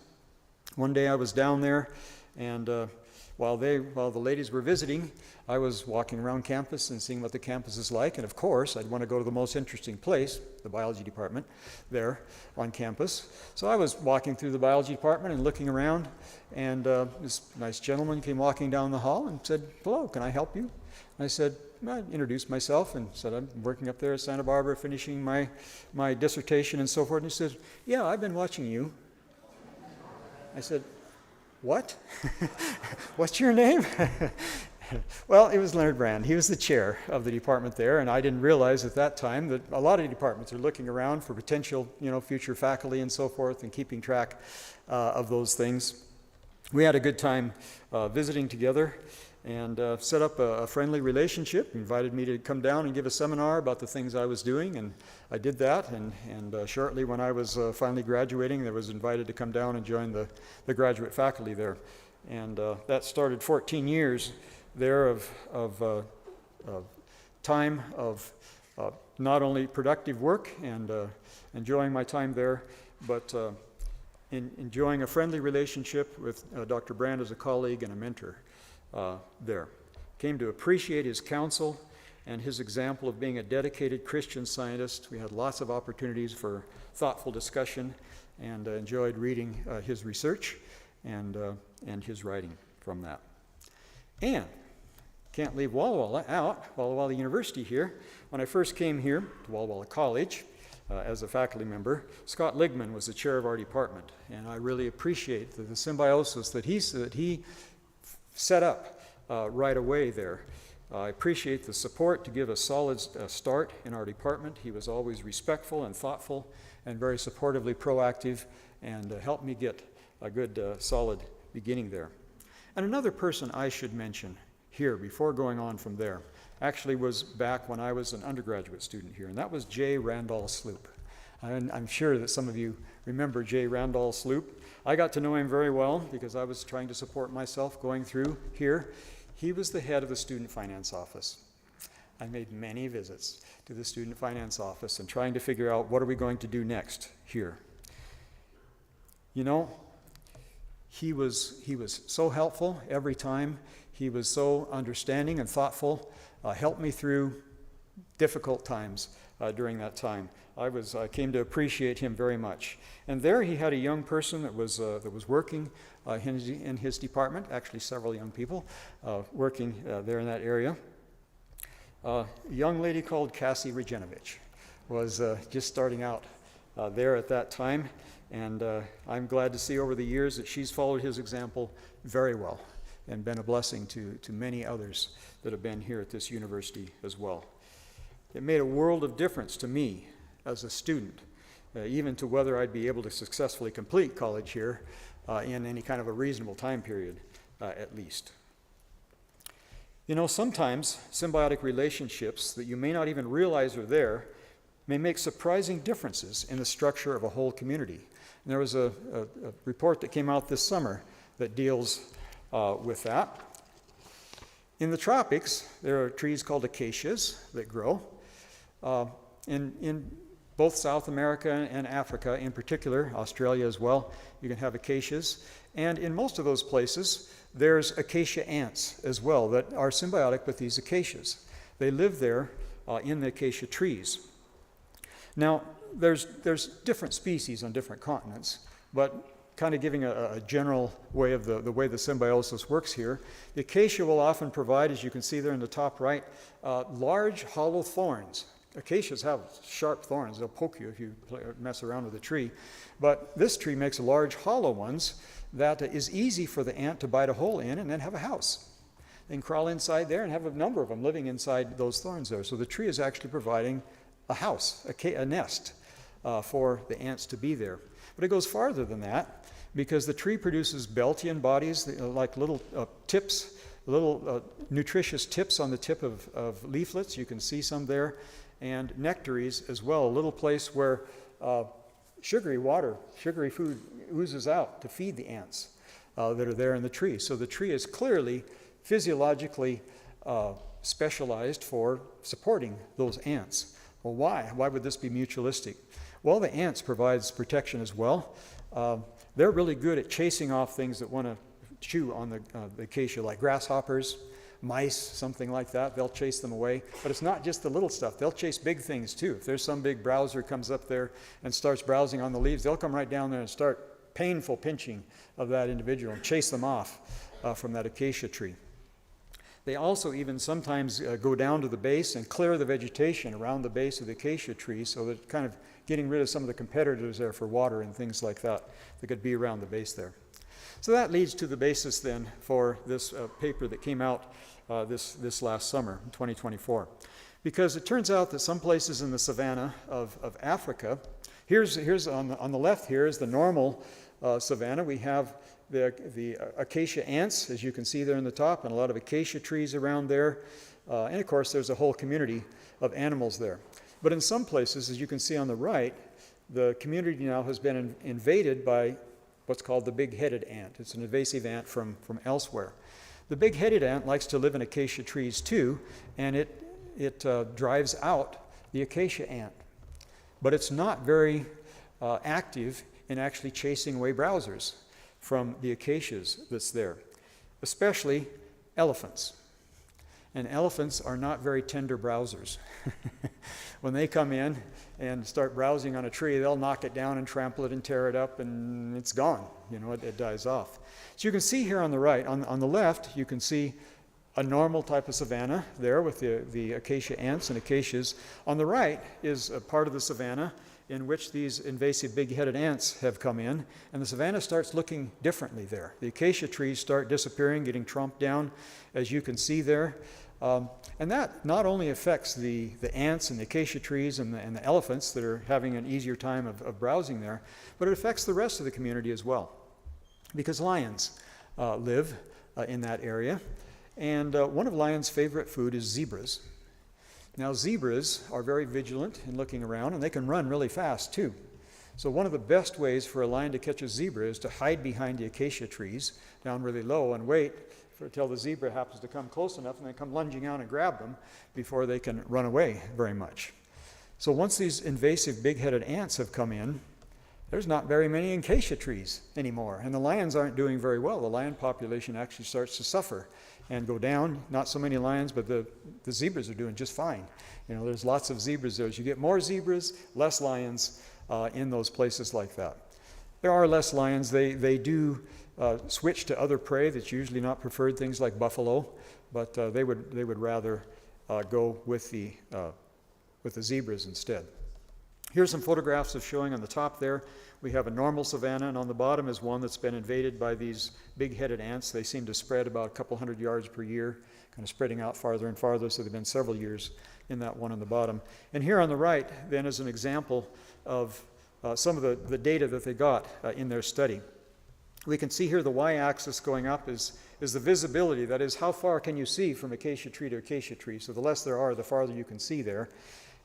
One day I was down there, and while the ladies were visiting, I was walking around campus and seeing what the campus is like, and of course, I'd want to go to the most interesting place, the biology department, there on campus. So I was walking through the biology department and looking around, and this nice gentleman came walking down the hall and said, "Hello, can I help you?" I said, I introduced myself and said, "I'm working up there at Santa Barbara, finishing my dissertation and so forth." And he said, "Yeah, I've been watching you." I said, "What? What's your name?" Well, it was Leonard Brand. He was the chair of the department there, and I didn't realize at that time that a lot of departments are looking around for potential, future faculty and so forth, and keeping track of those things. We had a good time visiting together, and set up a friendly relationship. He invited me to come down and give a seminar about the things I was doing, and I did that, and shortly when I was finally graduating, I was invited to come down and join the graduate faculty there. And that started 14 years there of time of not only productive work and enjoying my time there, but enjoying a friendly relationship with Dr. Brand as a colleague and a mentor. There. Came to appreciate his counsel and his example of being a dedicated Christian scientist. We had lots of opportunities for thoughtful discussion and enjoyed reading his research and his writing from that. And can't leave Walla Walla out, Walla Walla University here. When I first came here to Walla Walla College as a faculty member, Scott Ligman was the chair of our department, and I really appreciate the symbiosis that he set up right away there. I appreciate the support to give a solid start in our department. He was always respectful and thoughtful and very supportively proactive, and helped me get a good solid beginning there. And another person I should mention here before going on from there actually was back when I was an undergraduate student here, and that was J. Randall Sloop. I'm sure that some of you remember J. Randall Sloop. I got to know him very well because I was trying to support myself going through here. He was the head of the student finance office. I made many visits to the student finance office and trying to figure out what are we going to do next here. He was so helpful every time. He was so understanding and thoughtful, helped me through difficult times during that time. I came to appreciate him very much. And there he had a young person that was working in his department, actually several young people working there in that area. A young lady called Cassie Regenovich was just starting out there at that time, and I'm glad to see over the years that she's followed his example very well and been a blessing to many others that have been here at this university as well. It made a world of difference to me as a student, even to whether I'd be able to successfully complete college here in any kind of a reasonable time period, at least. Sometimes symbiotic relationships that you may not even realize are there may make surprising differences in the structure of a whole community. And there was a report that came out this summer that deals with that. In the tropics, there are trees called acacias that grow. In both South America and Africa in particular, Australia as well, you can have acacias. And in most of those places, there's acacia ants as well that are symbiotic with these acacias. They live there in the acacia trees. Now, there's different species on different continents, but kind of giving a general way of the way the symbiosis works here, the acacia will often provide, as you can see there in the top right, large hollow thorns. Acacias have sharp thorns. They'll poke you if you mess around with a tree. But this tree makes large hollow ones that is easy for the ant to bite a hole in and then have a house. They can crawl inside there and have a number of them living inside those thorns there. So the tree is actually providing a house, a nest for the ants to be there. But it goes farther than that, because the tree produces Beltian bodies, like little tips, little nutritious tips on the tip of leaflets. You can see some there. And nectaries as well, a little place where sugary water, sugary food oozes out to feed the ants that are there in the tree. So the tree is clearly physiologically specialized for supporting those ants. Well, why? Why would this be mutualistic? Well, the ants provides protection as well. They're really good at chasing off things that want to chew on the acacia, like grasshoppers, mice, something like that. They'll chase them away. But it's not just the little stuff. They'll chase big things too. If there's some big browser comes up there and starts browsing on the leaves, they'll come right down there and start painful pinching of that individual and chase them off from that acacia tree. They also even sometimes go down to the base and clear the vegetation around the base of the acacia tree, so that kind of getting rid of some of the competitors there for water and things like that could be around the base there. So that leads to the basis then for this paper that came out this last summer, 2024. Because it turns out that some places in the savanna of Africa, here's on the left here is the normal savanna. We have the acacia ants, as you can see there in the top, and a lot of acacia trees around there. And of course, there's a whole community of animals there. But in some places, as you can see on the right, the community now has been invaded by what's called the big-headed ant. It's an invasive ant from elsewhere. The big-headed ant likes to live in acacia trees too, and it drives out the acacia ant. But it's not very active in actually chasing away browsers from the acacias that's there, especially elephants. And elephants are not very tender browsers. When they come in and start browsing on a tree, they'll knock it down and trample it and tear it up, and it's gone. It dies off. So you can see here on the right, on the left, you can see a normal type of savanna there with the acacia ants and acacias. On the right is a part of the savanna in which these invasive big-headed ants have come in, and the savanna starts looking differently there. The acacia trees start disappearing, getting trumped down, as you can see there. And that not only affects the ants and the acacia trees and the elephants that are having an easier time of browsing there, but it affects the rest of the community as well, because lions live in that area. And one of lions' favorite food is zebras. Now, zebras are very vigilant in looking around, and they can run really fast too. So one of the best ways for a lion to catch a zebra is to hide behind the acacia trees down really low and wait until the zebra happens to come close enough, and then come lunging out and grab them before they can run away very much. So once these invasive big-headed ants have come in, there's not very many acacia trees anymore, and the lions aren't doing very well. The lion population actually starts to suffer and go down. Not so many lions, but the zebras are doing just fine. There's lots of zebras there. As you get more zebras, less lions in those places like that. There are less lions. They do switch to other prey that's usually not preferred, things like buffalo, but they would rather go with the zebras instead. Here's some photographs of showing on the top there. We have a normal savanna, and on the bottom is one that's been invaded by these big-headed ants. They seem to spread about a couple hundred yards per year, kind of spreading out farther and farther, so they've been several years in that one on the bottom. And here on the right, then, is an example of some of the data that they got in their study. We can see here the y-axis going up is the visibility. That is, how far can you see from acacia tree to acacia tree? So the less there are, the farther you can see there.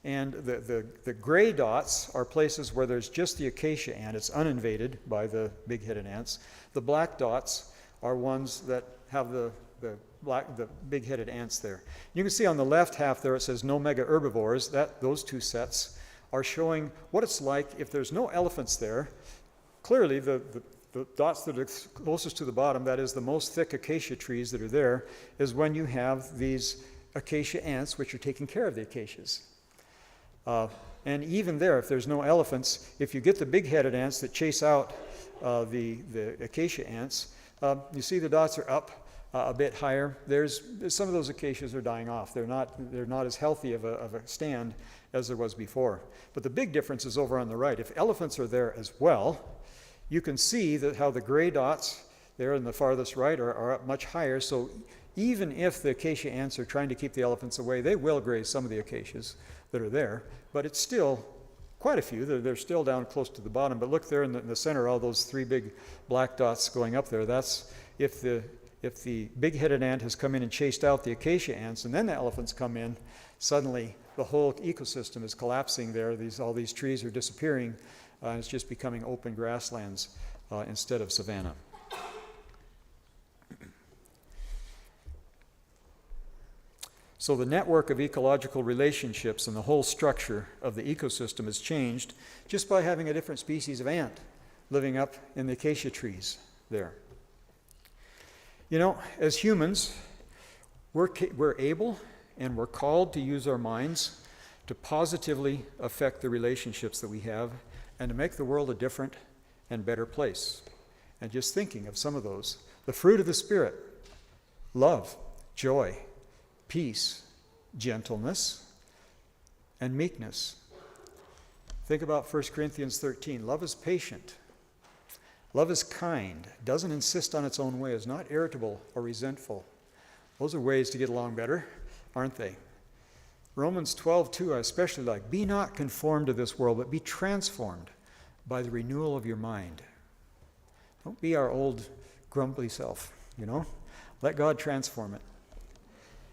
And the gray dots are places where there's just the acacia ant. It's uninvaded by the big-headed ants. The black dots are ones that have the big-headed ants there. You can see on the left half there it says no mega herbivores. Those two sets are showing what it's like if there's no elephants there. Clearly, the dots that are closest to the bottom, that is the most thick acacia trees that are there, is when you have these acacia ants which are taking care of the acacias. And even there, if there's no elephants, if you get the big-headed ants that chase out the acacia ants, you see the dots are up a bit higher. There's some of those acacias are dying off. They're not as healthy of a stand as there was before. But the big difference is over on the right. If elephants are there as well, you can see that how the gray dots there in the farthest right are up much higher. So even if the acacia ants are trying to keep the elephants away, they will graze some of the acacias that are there. But it's still quite a few. They're still down close to the bottom. But look there in the center, all those three big black dots going up there. That's if the big-headed ant has come in and chased out the acacia ants, and then the elephants come in, suddenly the whole ecosystem is collapsing there. All these trees are disappearing, and it's just becoming open grasslands instead of savanna. So the network of ecological relationships and the whole structure of the ecosystem has changed just by having a different species of ant living up in the acacia trees there. You know, as humans, we're able and we're called to use our minds to positively affect the relationships that we have and to make the world a different and better place. And just thinking of some of those, the fruit of the Spirit: love, joy, peace, gentleness, and meekness. Think about 1 Corinthians 13. Love is patient. Love is kind, doesn't insist on its own way, is not irritable or resentful. Those are ways to get along better, aren't they? Romans 12:2 I especially like. Be not conformed to this world, but be transformed by the renewal of your mind. Don't be our old grumbly self, you know. Let God transform it.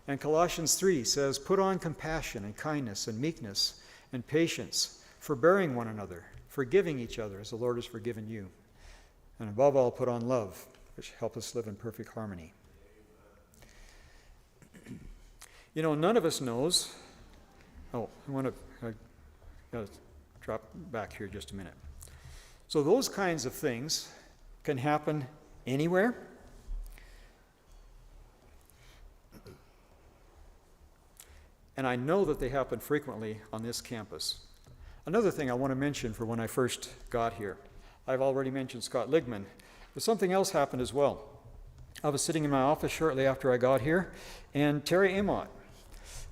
And Colossians 3 says, put on compassion and kindness and meekness and patience, forbearing one another, forgiving each other as the Lord has forgiven you. And above all, put on love, which helps us live in perfect harmony. You know, none of us knows. Oh, I got to drop back here just a minute. So those kinds of things can happen anywhere. And I know that they happen frequently on this campus. Another thing I want to mention for when I first got here. I've already mentioned Scott Ligman, but something else happened as well. I was sitting in my office shortly after I got here, and Terry Amott,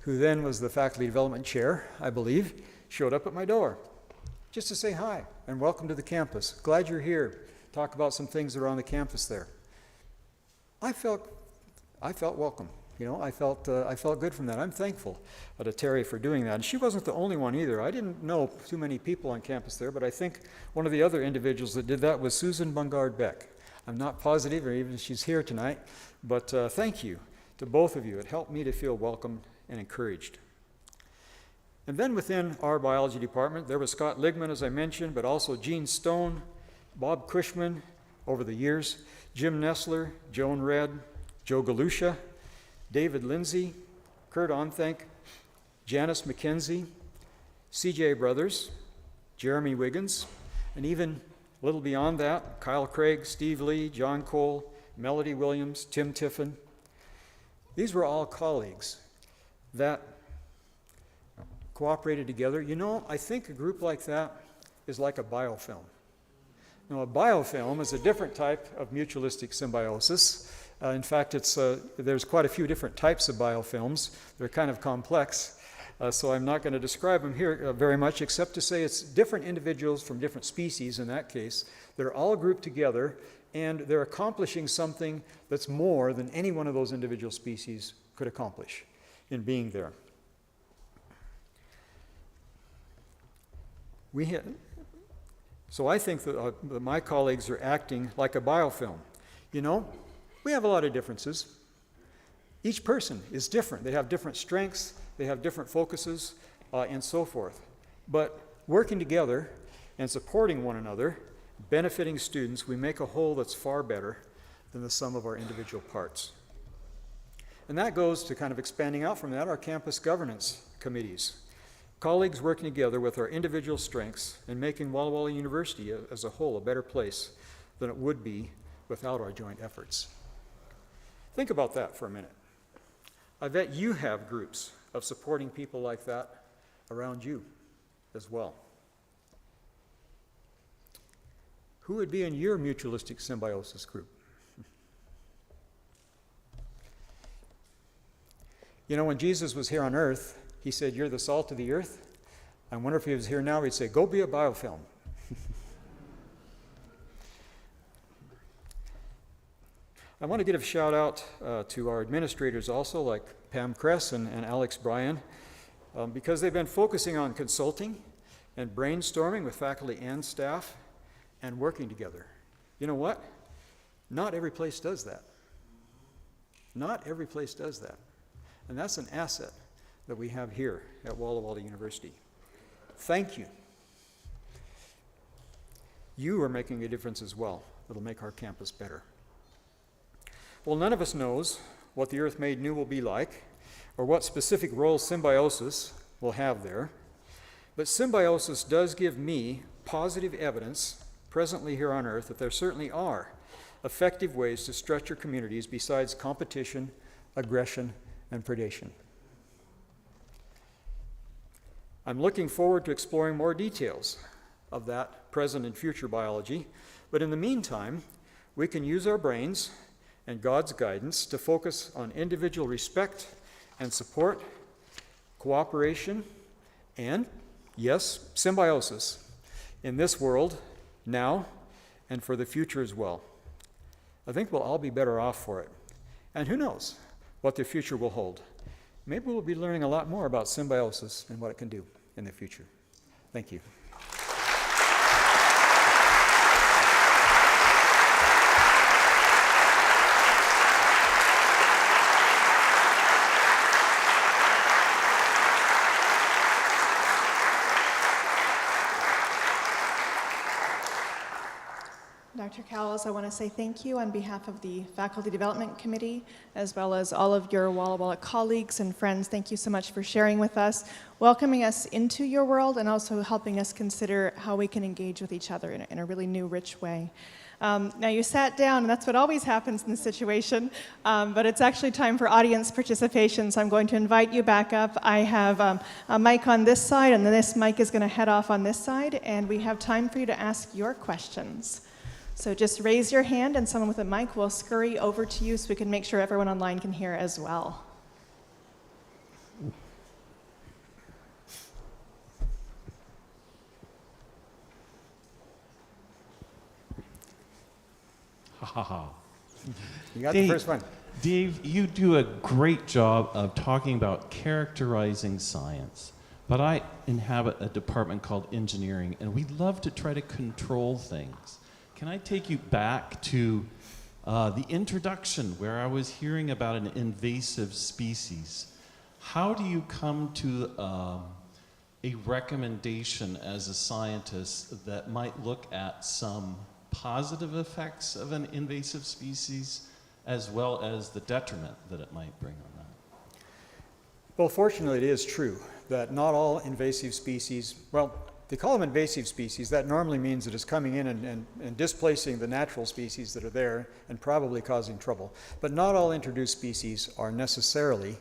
who then was the faculty development chair, I believe, showed up at my door just to say hi and welcome to the campus. Glad you're here. Talk about some things that are on the campus there. I felt welcome. You know, I felt good from that. I'm thankful to Terry for doing that. And she wasn't the only one either. I didn't know too many people on campus there, but I think one of the other individuals that did that was Susan Bungard-Beck. I'm not positive, or even if she's here tonight, but thank you to both of you. It helped me to feel welcomed and encouraged. And then within our biology department, there was Scott Ligman, as I mentioned, but also Gene Stone, Bob Cushman over the years, Jim Nessler, Joan Redd, Joe Galusha, David Lindsay, Kurt Onthank, Janice McKenzie, C.J. Brothers, Jeremy Wiggins, and even a little beyond that, Kyle Craig, Steve Lee, John Cole, Melody Williams, Tim Tiffin. These were all colleagues that cooperated together. You know, I think a group like that is like a biofilm. Now, a biofilm is a different type of mutualistic symbiosis. In fact, there's quite a few different types of biofilms. They're kind of complex, so I'm not going to describe them here very much, except to say it's different individuals from different species, in that case, that are all grouped together, and they're accomplishing something that's more than any one of those individual species could accomplish in being there. So I think that my colleagues are acting like a biofilm. You know, we have a lot of differences. Each person is different. They have different strengths, they have different focuses, and so forth. But working together and supporting one another, benefiting students, we make a whole that's far better than the sum of our individual parts. And that goes to kind of expanding out from that, our campus governance committees. Colleagues working together with our individual strengths and making Walla Walla University as a whole a better place than it would be without our joint efforts. Think about that for a minute. I bet you have groups of supporting people like that around you as well. Who would be in your mutualistic symbiosis group? You know, when Jesus was here on earth, he said, "You're the salt of the earth." I wonder if he was here now, he'd say, "Go be a biofilm." I want to give a shout out to our administrators also, like Pam Kress and Alex Bryan, because they've been focusing on consulting and brainstorming with faculty and staff and working together. You know what? Not every place does that. Not every place does that. And that's an asset that we have here at Walla Walla University. Thank you. You are making a difference as well. It'll make our campus better. Well, none of us knows what the earth made new will be like, or what specific role symbiosis will have there. But symbiosis does give me positive evidence presently here on earth that there certainly are effective ways to structure communities besides competition, aggression, and predation. I'm looking forward to exploring more details of that present and future biology, but in the meantime, we can use our brains and God's guidance to focus on individual respect and support, cooperation, and, yes, symbiosis in this world, now, and for the future as well. I think we'll all be better off for it. And who knows what the future will hold. Maybe we'll be learning a lot more about symbiosis and what it can do in the future. Thank you. Dr. Cowles, I want to say thank you on behalf of the Faculty Development Committee, as well as all of your Walla Walla colleagues and friends. Thank you so much for sharing with us, welcoming us into your world, and also helping us consider how we can engage with each other in a really new, rich way. Now you sat down, and that's what always happens in this situation, but it's actually time for audience participation, so I'm going to invite you back up. I have a mic on this side, and then this mic is going to head off on this side, and we have time for you to ask your questions. So just raise your hand, and someone with a mic will scurry over to you so we can make sure everyone online can hear as well. You got the first one. Dave, you do a great job of talking about characterizing science. But I inhabit a department called engineering, and we love to try to control things. Can I take you back to the introduction where I was hearing about an invasive species? How do you come to a recommendation as a scientist that might look at some positive effects of an invasive species as well as the detriment that it might bring on that? Well, fortunately, it is true that not all invasive species, well, they call them invasive species. That normally means that it's coming in and displacing the natural species that are there and probably causing trouble. But not all introduced species are necessarily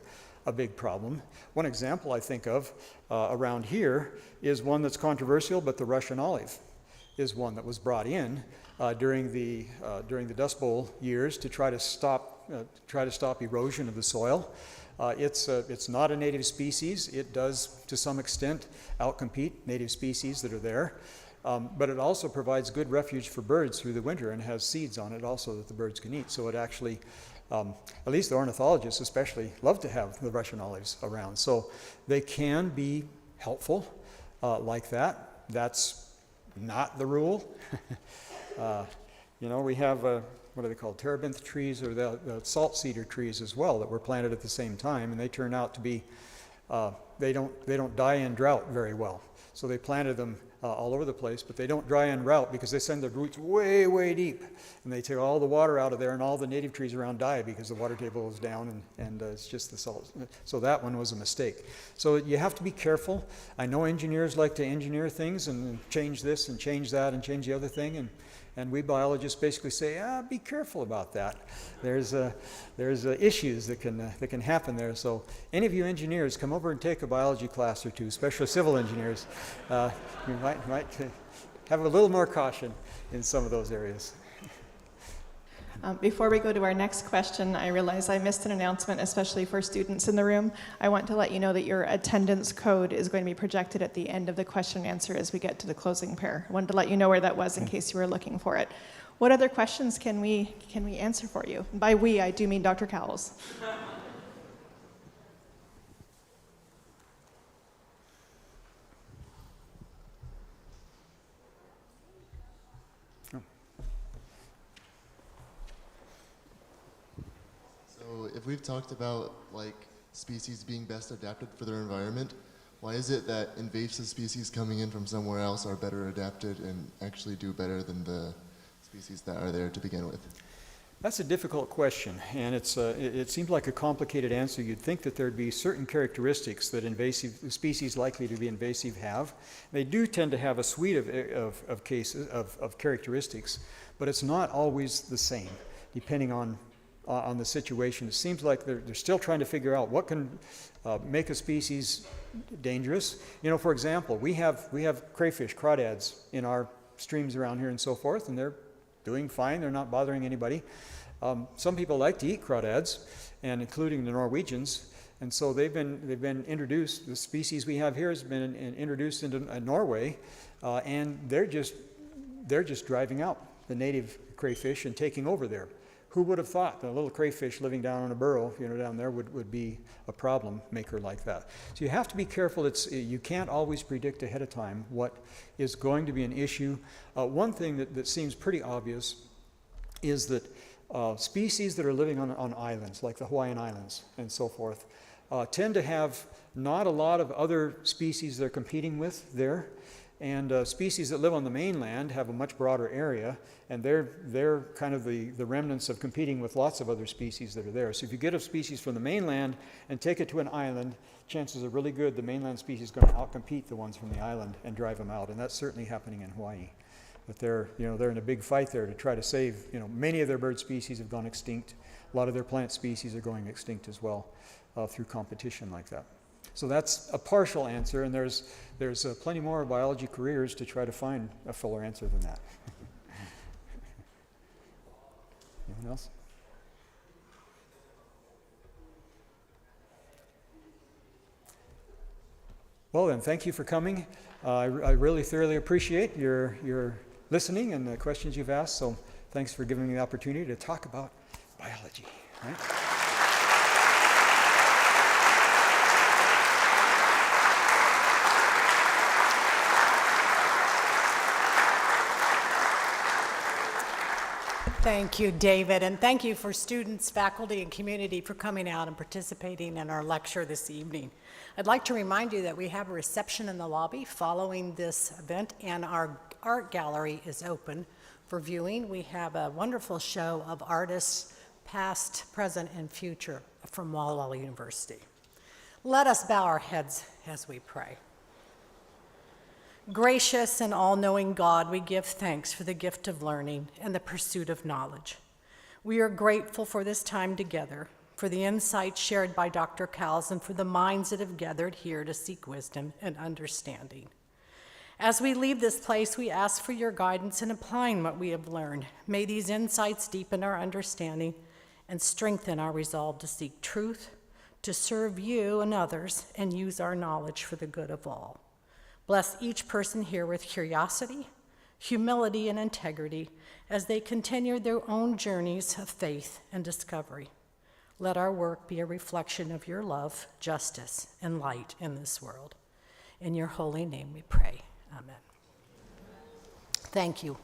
a big problem. One example I think of around here is one that's controversial, but the Russian olive is one that was brought in during the Dust Bowl years to try to stop erosion of the soil. It's not a native species. It does, to some extent, outcompete native species that are there. But it also provides good refuge for birds through the winter and has seeds on it also that the birds can eat. So it actually, at least the ornithologists especially, love to have the Russian olives around. So they can be helpful like that. That's not the rule. We have what are they called, terebinth trees, or the salt cedar trees as well that were planted at the same time, and they turn out to be, they don't die in drought very well. So they planted them all over the place, but they don't dry en route because they send their roots way, way deep. And they take all the water out of there, and all the native trees around die because the water table is down, and it's just the salt. So that one was a mistake. So you have to be careful. I know engineers like to engineer things and change this and change that and change the other thing, and we biologists basically say, be careful about that. There's issues that can happen there. So any of you engineers, come over and take a biology class or two, especially civil engineers. You might have a little more caution in some of those areas. Before we go to our next question, I realize I missed an announcement, especially for students in the room. I want to let you know that your attendance code is going to be projected at the end of the question and answer as we get to the closing pair. I wanted to let you know where that was in case you were looking for it. What other questions can we answer for you? By we, I do mean Dr. Cowles. So if we've talked about like species being best adapted for their environment, why is it that invasive species coming in from somewhere else are better adapted and actually do better than the species that are there to begin with? That's a difficult question, and it seems like a complicated answer. You'd think that there'd be certain characteristics that invasive species likely to be invasive have. They do tend to have a suite of cases of characteristics, but it's not always the same, depending on the situation. It seems like they're still trying to figure out what can make a species dangerous. You know, for example, we have crayfish, crawdads in our streams around here and so forth, and they're doing fine. They're not bothering anybody. Some people like to eat crawdads, and including the Norwegians, and so they've been introduced. The species we have here has been introduced into Norway, and they're just driving out the native crayfish and taking over there. Who would have thought that a little crayfish living down on a burrow, down there would be a problem maker like that? So you have to be careful. You can't always predict ahead of time what is going to be an issue. One thing that seems pretty obvious is that species that are living on islands, like the Hawaiian Islands and so forth, tend to have not a lot of other species they're competing with there. And species that live on the mainland have a much broader area, and they're kind of the remnants of competing with lots of other species that are there. So if you get a species from the mainland and take it to an island, chances are really good the mainland species is going to outcompete the ones from the island and drive them out, and that's certainly happening in Hawaii. But they're in a big fight there to try to save. Many of their bird species have gone extinct. A lot of their plant species are going extinct as well through competition like that. So that's a partial answer, and there's plenty more biology careers to try to find a fuller answer than that. Anyone else? Well then, thank you for coming. I really thoroughly appreciate your listening and the questions you've asked, so thanks for giving me the opportunity to talk about biology. Right? Thank you, David, and thank you for students, faculty, and community for coming out and participating in our lecture this evening. I'd like to remind you that we have a reception in the lobby following this event, and our art gallery is open for viewing. We have a wonderful show of artists, past, present, and future from Walla Walla University. Let us bow our heads as we pray. Gracious and all-knowing God, we give thanks for the gift of learning and the pursuit of knowledge. We are grateful for this time together, for the insights shared by Dr. Cowles, and for the minds that have gathered here to seek wisdom and understanding. As we leave this place, we ask for your guidance in applying what we have learned. May these insights deepen our understanding and strengthen our resolve to seek truth, to serve you and others, and use our knowledge for the good of all. Bless each person here with curiosity, humility, and integrity as they continue their own journeys of faith and discovery. Let our work be a reflection of your love, justice, and light in this world. In your holy name we pray. Amen. Thank you.